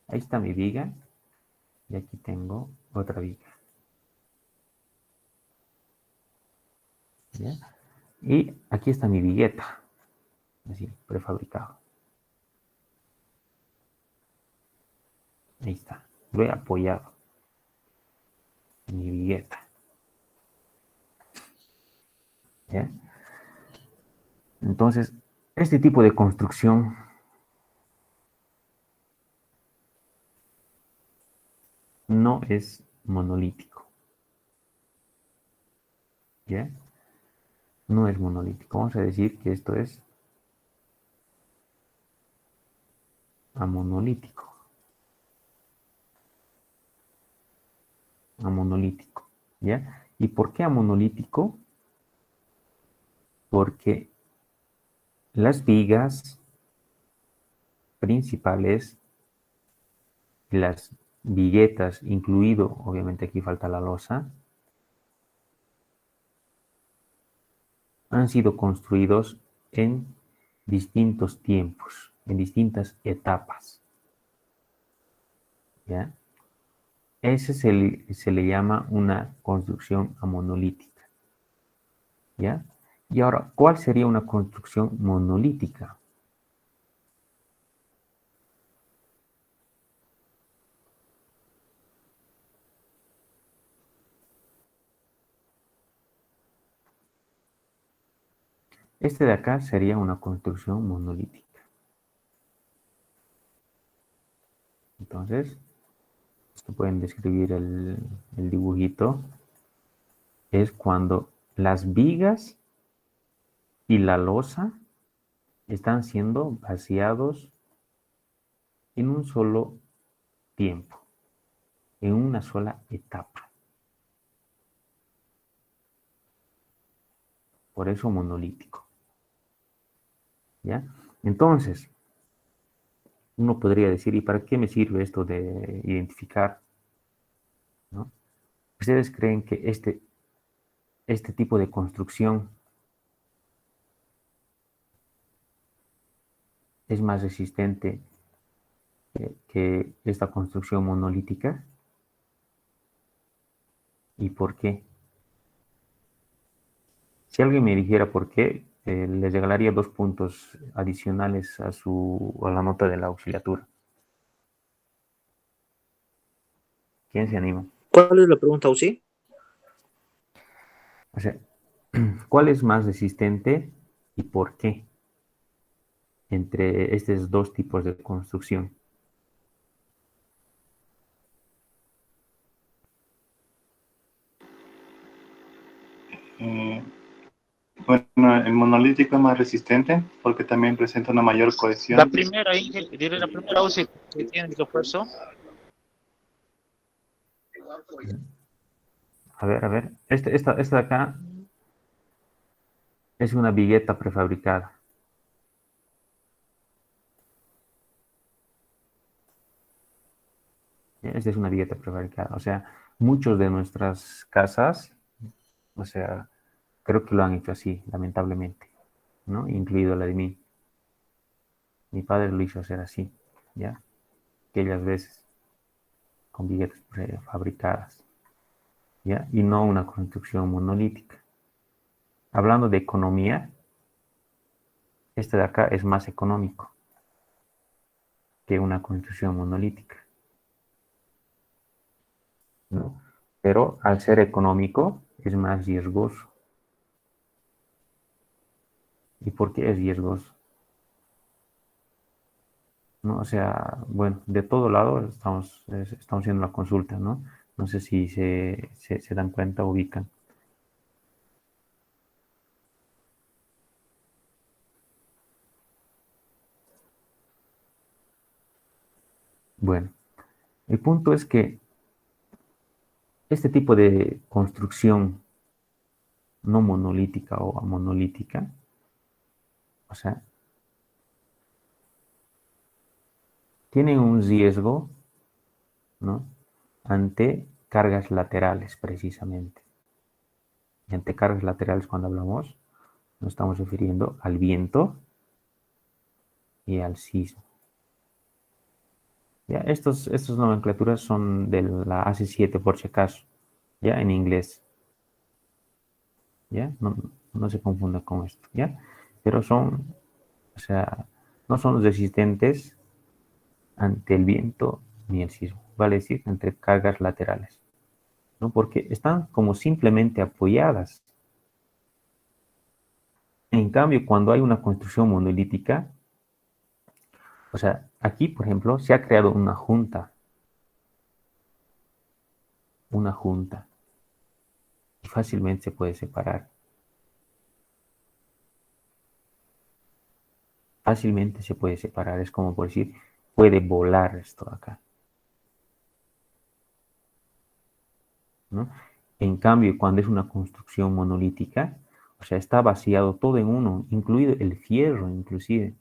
Ahí está mi viga y aquí tengo otra viga, ¿ya? Y aquí está mi vigueta, así, prefabricado. Ahí está, lo he apoyado en mi vigueta, ¿ya? Entonces, este tipo de construcción no es monolítico, ¿ya? No es monolítico. Vamos a decir que esto es amonolítico. Amonolítico, ¿ya? ¿Y por qué amonolítico? Porque las vigas principales, las viguetas, incluido, obviamente aquí falta la losa, han sido construidos en distintos tiempos, en distintas etapas, ¿ya? Ese se le llama una construcción amonolítica, ¿ya? Y ahora, ¿cuál sería una construcción monolítica? Este de acá sería una construcción monolítica. Entonces, esto pueden describir el dibujito. Es cuando las vigas y la losa están siendo vaciados en un solo tiempo, en una sola etapa. Por eso monolítico. ¿Ya? Entonces, uno podría decir, ¿y para qué me sirve esto de identificar? ¿No? ¿Ustedes creen que este tipo de construcción es más resistente que esta construcción monolítica? ¿Y por qué? Si alguien me dijera por qué, les regalaría 2 puntos adicionales a la nota de la auxiliatura. ¿Quién se anima? ¿Cuál es la pregunta, Ausi? O sea, ¿cuál es más resistente y por qué entre estos 2 tipos de construcción? Bueno, el monolítico es más resistente porque también presenta una mayor cohesión. La primera, Ingrid, diré la primera UCI que tiene el esfuerzo. A ver. Esta de acá es una vigueta prefabricada. Esta es una vigueta prefabricada. O sea, muchos de nuestras casas, o sea, creo que lo han hecho así, lamentablemente, ¿no? Incluido la de mí. Mi padre lo hizo hacer así, ¿ya? Aquellas veces, con viguetas prefabricadas, ¿ya? Y no una construcción monolítica. Hablando de economía, este de acá es más económico que una construcción monolítica, ¿no? Pero al ser económico es más riesgoso. ¿Y por qué es riesgoso? ¿No? O sea, bueno, de todo lado estamos haciendo la consulta, ¿no? No sé si se dan cuenta, ubican. Bueno, el punto es que este tipo de construcción no monolítica o amonolítica, o sea, tienen un riesgo, ¿no? Ante cargas laterales, precisamente. Y ante cargas laterales, cuando hablamos, nos estamos refiriendo al viento y al sismo. ¿Ya? Estas nomenclaturas son de la AC7 por si acaso, ¿ya? En inglés. ¿Ya? No se confunda con esto, ¿ya? Pero son, o sea, no son resistentes ante el viento ni el sismo, vale decir, entre cargas laterales, ¿no? Porque están como simplemente apoyadas. En cambio, cuando hay una construcción monolítica, o sea, aquí, por ejemplo, se ha creado una junta, y fácilmente se puede separar. Fácilmente se puede separar, es como por decir, puede volar esto acá, ¿no? En cambio, cuando es una construcción monolítica, o sea, está vaciado todo en uno, incluido el fierro, inclusive,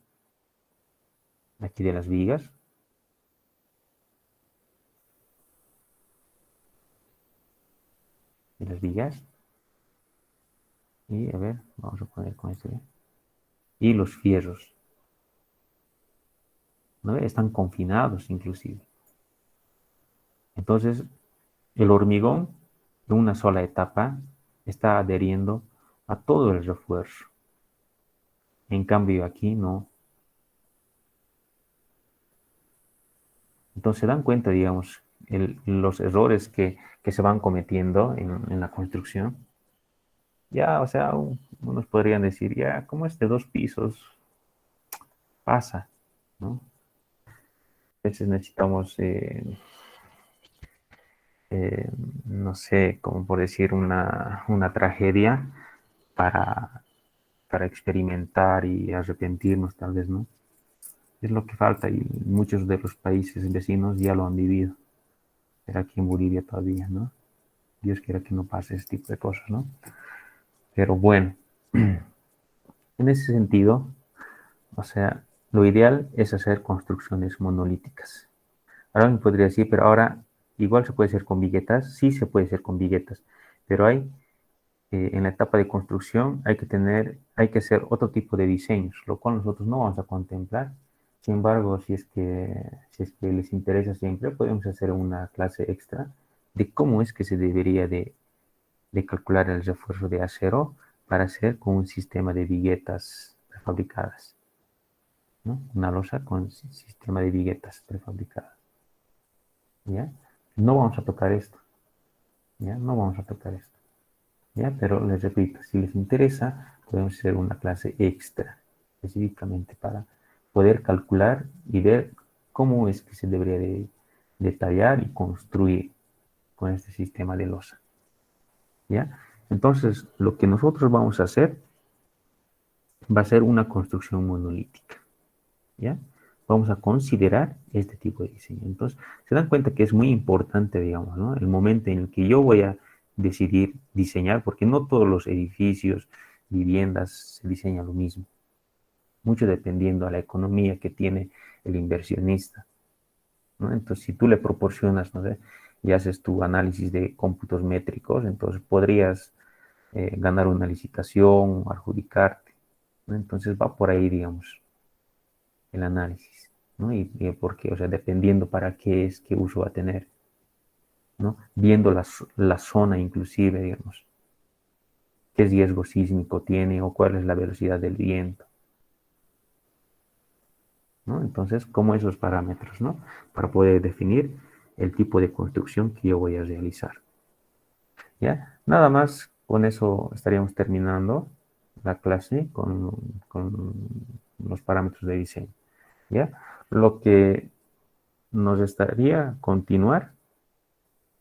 aquí de las vigas. De las vigas. Y a ver, vamos a poner con este. Y los fierros, ¿no? Están confinados inclusive. Entonces, el hormigón en una sola etapa está adheriendo a todo el refuerzo. En cambio aquí no. Entonces se dan cuenta, digamos, los errores que se van cometiendo en la construcción. Ya, o sea, unos podrían decir, ya, ¿cómo es de 2 pisos? Pasa, ¿no? A veces necesitamos, eh, no sé, como por decir, una tragedia para, para experimentar y arrepentirnos, tal vez, ¿no? Es lo que falta y muchos de los países vecinos ya lo han vivido. Pero aquí en Bolivia todavía, ¿no? Dios quiera que no pase ese tipo de cosas, ¿no? Pero bueno, en ese sentido, o sea, lo ideal es hacer construcciones monolíticas. Ahora me podría decir, pero ahora igual se puede hacer con viguetas, sí se puede hacer con viguetas, pero hay, en la etapa de construcción hay que hacer otro tipo de diseños, lo cual nosotros no vamos a contemplar. Sin embargo, si es que les interesa siempre, podemos hacer una clase extra de cómo es que se debería de calcular el refuerzo de acero para hacer con un sistema de viguetas prefabricadas, ¿no? Una losa con sistema de viguetas prefabricadas, ¿ya? No vamos a tocar esto, ¿ya? No vamos a tocar esto, ¿ya? Pero les repito, si les interesa, podemos hacer una clase extra, específicamente para poder calcular y ver cómo es que se debería de detallar y construir con este sistema de losa, ¿ya? Entonces, lo que nosotros vamos a hacer va a ser una construcción monolítica, ¿ya? Vamos a considerar este tipo de diseño. Entonces, se dan cuenta que es muy importante, digamos, ¿no? El momento en el que yo voy a decidir diseñar, porque no todos los edificios, viviendas se diseñan lo mismo, mucho dependiendo a la economía que tiene el inversionista, ¿no? Entonces, si tú le proporcionas, no sé, y haces tu análisis de cómputos métricos, entonces podrías ganar una licitación, adjudicarte, ¿no? Entonces va por ahí, digamos, el análisis, ¿no? Y porque, o sea, dependiendo para qué es, qué uso va a tener, ¿no? Viendo la zona inclusive, digamos, qué riesgo sísmico tiene o cuál es la velocidad del viento, ¿no? Entonces, como esos parámetros, ¿no? Para poder definir el tipo de construcción que yo voy a realizar. ¿Ya? Nada más, con eso estaríamos terminando la clase con los parámetros de diseño, ¿ya? Lo que nos estaría continuar,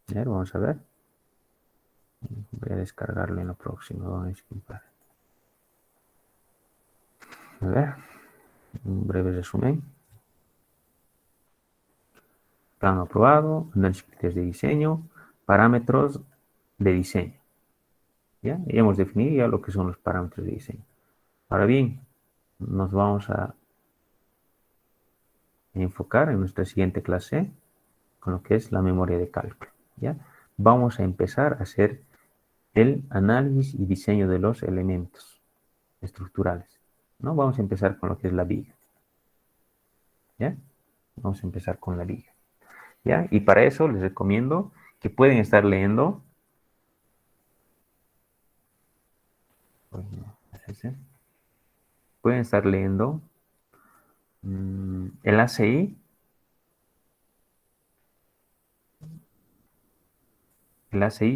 ¿ya? Vamos a ver. Voy a descargarlo en lo próximo, disculpar. A ver, un breve resumen. Plano aprobado, análisis de diseño, parámetros de diseño. ¿Ya? Y hemos definido ya lo que son los parámetros de diseño. Ahora bien, nos vamos a enfocar en nuestra siguiente clase con lo que es la memoria de cálculo, ¿ya? Vamos a empezar a hacer el análisis y diseño de los elementos estructurales, ¿no? Vamos a empezar con lo que es la viga, ¿ya? Vamos a empezar con la viga, ¿ya? Y para eso les recomiendo que pueden estar leyendo el ACI,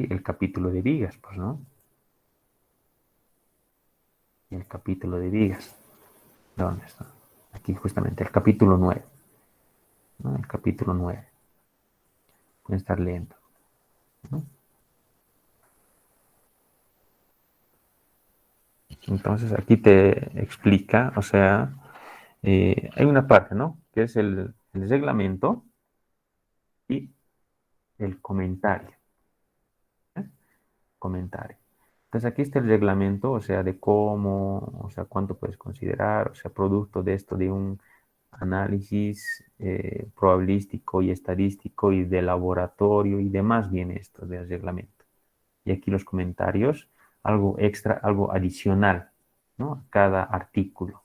el capítulo de vigas, pues, ¿no? El capítulo de vigas. ¿Dónde está? Aquí justamente, el capítulo 9, ¿no? El capítulo 9. Pueden estar leyendo, ¿no? Entonces aquí te explica, o sea, hay una parte, ¿no? Que es el reglamento y el comentario. ¿Eh? Comentario. Entonces aquí está el reglamento, o sea, de cómo, o sea, cuánto puedes considerar, o sea, producto de esto de un análisis probabilístico y estadístico y de laboratorio y demás viene esto del reglamento. Y aquí los comentarios, algo extra, algo adicional, ¿no? A cada artículo.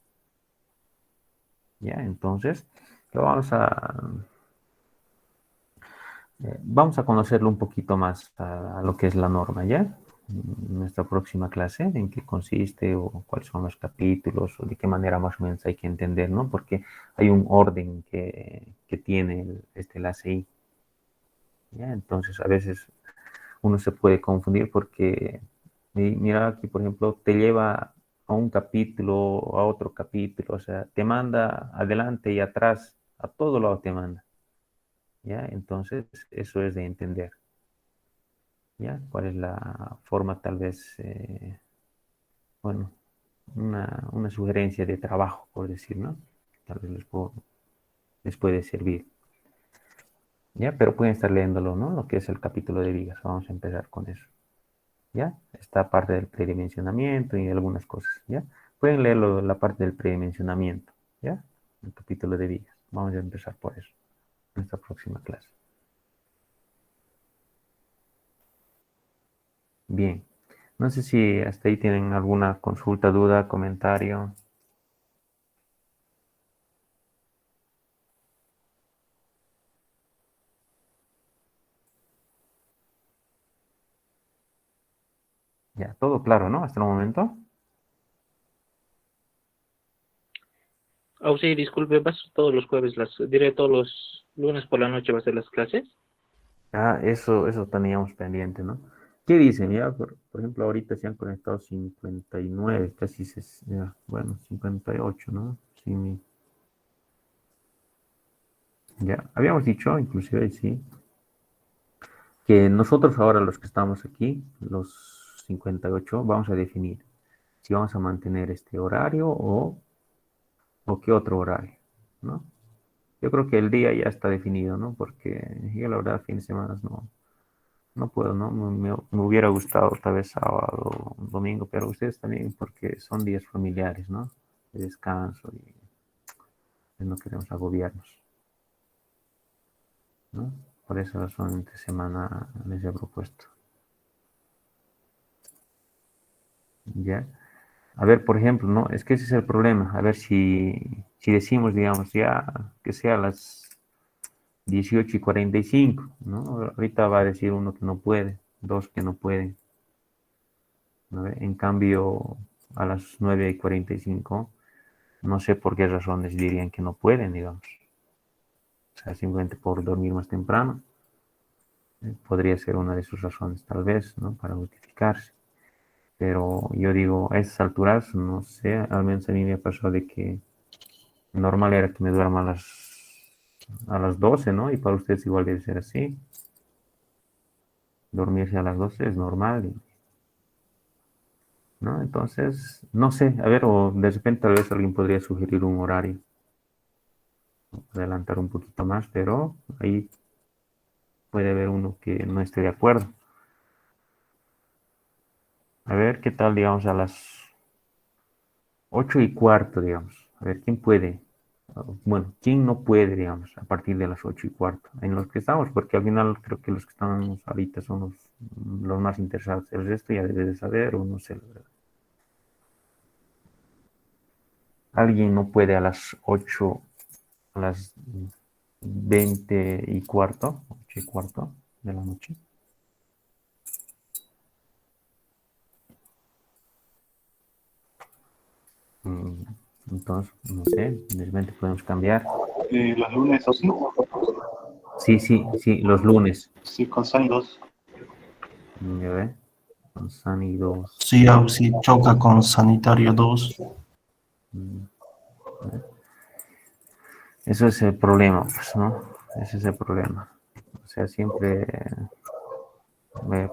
¿Ya? Entonces, lo vamos a conocerlo un poquito más a lo que es la norma, ¿ya? En nuestra próxima clase, en qué consiste o cuáles son los capítulos o de qué manera más o menos hay que entender, ¿no? Porque hay un orden que tiene el ACI, ¿ya? Entonces, a veces uno se puede confundir porque Y mira aquí, por ejemplo, te lleva a un capítulo, a otro capítulo, o sea, te manda adelante y atrás, a todo lado te manda, ¿ya? Entonces, eso es de entender, ¿ya? ¿Cuál es la forma, tal vez, bueno, una sugerencia de trabajo, por decir, ¿no? Tal vez les puede servir, ¿ya? Pero pueden estar leyéndolo, ¿no? Lo que es el capítulo de vigas. Vamos a empezar con eso, ¿ya? Esta parte del predimensionamiento y algunas cosas, ¿ya? Pueden leerlo, la parte del predimensionamiento, ¿ya? El capítulo de vigas. Vamos a empezar por eso, en esta próxima clase. Bien. No sé si hasta ahí tienen alguna consulta, duda, comentario. Ya, todo claro, ¿no? Hasta el momento. Sí, disculpe, ¿vas todos los jueves, diré todos los lunes por la noche va a ser las clases? Ah, eso teníamos pendiente, ¿no? ¿Qué dicen? Ya, por ejemplo, ahorita se han conectado 59, casi, ya, bueno, 58, ¿no? Sí, ya, habíamos dicho, inclusive, sí, que nosotros ahora los que estamos aquí, los 58, vamos a definir si vamos a mantener este horario o qué otro horario, ¿no? Yo creo que el día ya está definido, ¿no? Porque yo la verdad, fin de semana no puedo, ¿no? Me hubiera gustado tal vez sábado, domingo, pero ustedes también porque son días familiares, ¿no? De descanso y no queremos agobiarnos, ¿no? Por esa razón entre semana les he propuesto. ¿Ya? A ver, por ejemplo, ¿no? Es que ese es el problema. A ver si decimos, digamos, ya que sea a las 18:45, ¿no? Ahorita va a decir uno que no puede, dos que no pueden, ¿no? En cambio, a las 9:45, no sé por qué razones dirían que no pueden, digamos. O sea, simplemente por dormir más temprano. Podría ser una de sus razones, tal vez, ¿no? Para justificarse. Pero yo digo, a esas alturas, no sé, al menos a mí me ha pasado de que normal era que me duerma a las 12, ¿no? Y para ustedes igual debe ser así. Dormirse a las 12 es normal, ¿no? Entonces, no sé, a ver, o de repente tal vez alguien podría sugerir un horario, adelantar un poquito más, pero ahí puede haber uno que no esté de acuerdo. A ver, ¿qué tal, digamos, a las 8:15, digamos? A ver, ¿quién puede? Bueno, ¿quién no puede, digamos, a partir de las 8:15? En los que estamos, porque al final creo que los que estamos ahorita son los más interesados. El resto ya debe de saber, o no sé, la verdad. Alguien no puede a las 8, a las 20:15, 8:15 de la noche. Entonces, no sé, de repente podemos cambiar. ¿Los lunes o sí? Sí, los lunes. Sí, con Sunny 2. A ver, con Sunny 2. Sí, sí, choca con Sanitario 2. Eso es el problema, pues, ¿no? Ese es el problema. O sea, siempre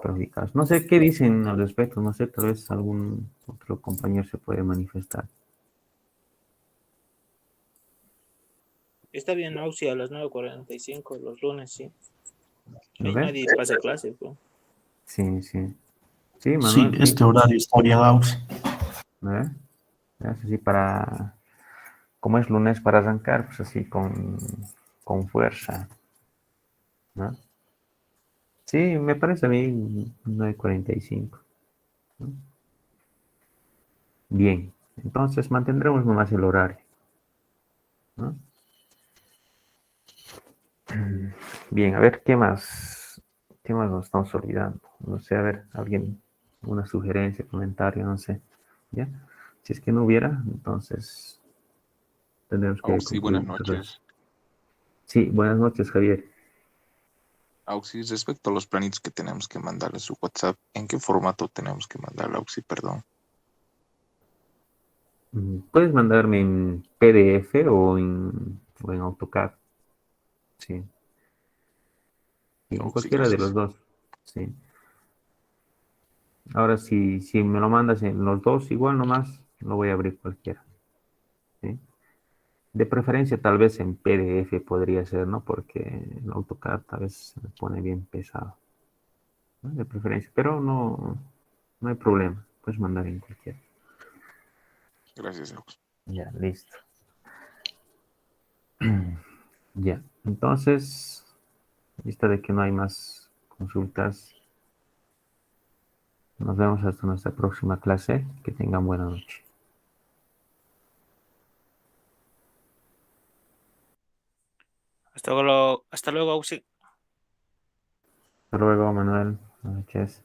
perjudicados. No sé qué dicen al respecto, no sé, tal vez algún otro compañero se puede manifestar. Está bien, Auxi, a las 9:45 los lunes, sí. ¿Lo Ahí ves? nadie pasa clase, pues. Sí. Sí, Sí, Manuel, sí. este horario está bien, Auxi. ¿Ves? Así como es lunes para arrancar, pues así con fuerza, ¿no? Sí, me parece a mí 9:45, ¿no? Bien, entonces mantendremos nomás el horario, ¿no? Bien, a ver, ¿qué más nos estamos olvidando? No sé, a ver, alguien, una sugerencia, comentario, no sé, ¿ya? Si es que no hubiera, entonces tendremos que Sí, buenas concluir. noches. Sí, buenas noches, Javier. Auxi, respecto a los planitos que tenemos que mandarle a su WhatsApp, ¿en qué formato tenemos que mandarle, Auxi? Perdón. Puedes mandarme en PDF o en AutoCAD. Sí. Sí, en Auxi, cualquiera de los gracias. dos. Sí. Ahora, si me lo mandas en los dos, igual nomás lo voy a abrir cualquiera. ¿Sí? De preferencia, tal vez en PDF podría ser, ¿no? Porque el AutoCAD tal vez se me pone bien pesado, ¿no? De preferencia, pero no hay problema. Puedes mandar en cualquiera. Gracias, Auxi. Ya, listo. Ya, entonces, vista de que no hay más consultas, nos vemos hasta nuestra próxima clase. Que tengan buena noche. Hasta luego, Ausi. Hasta luego, Manuel. Buenas noches.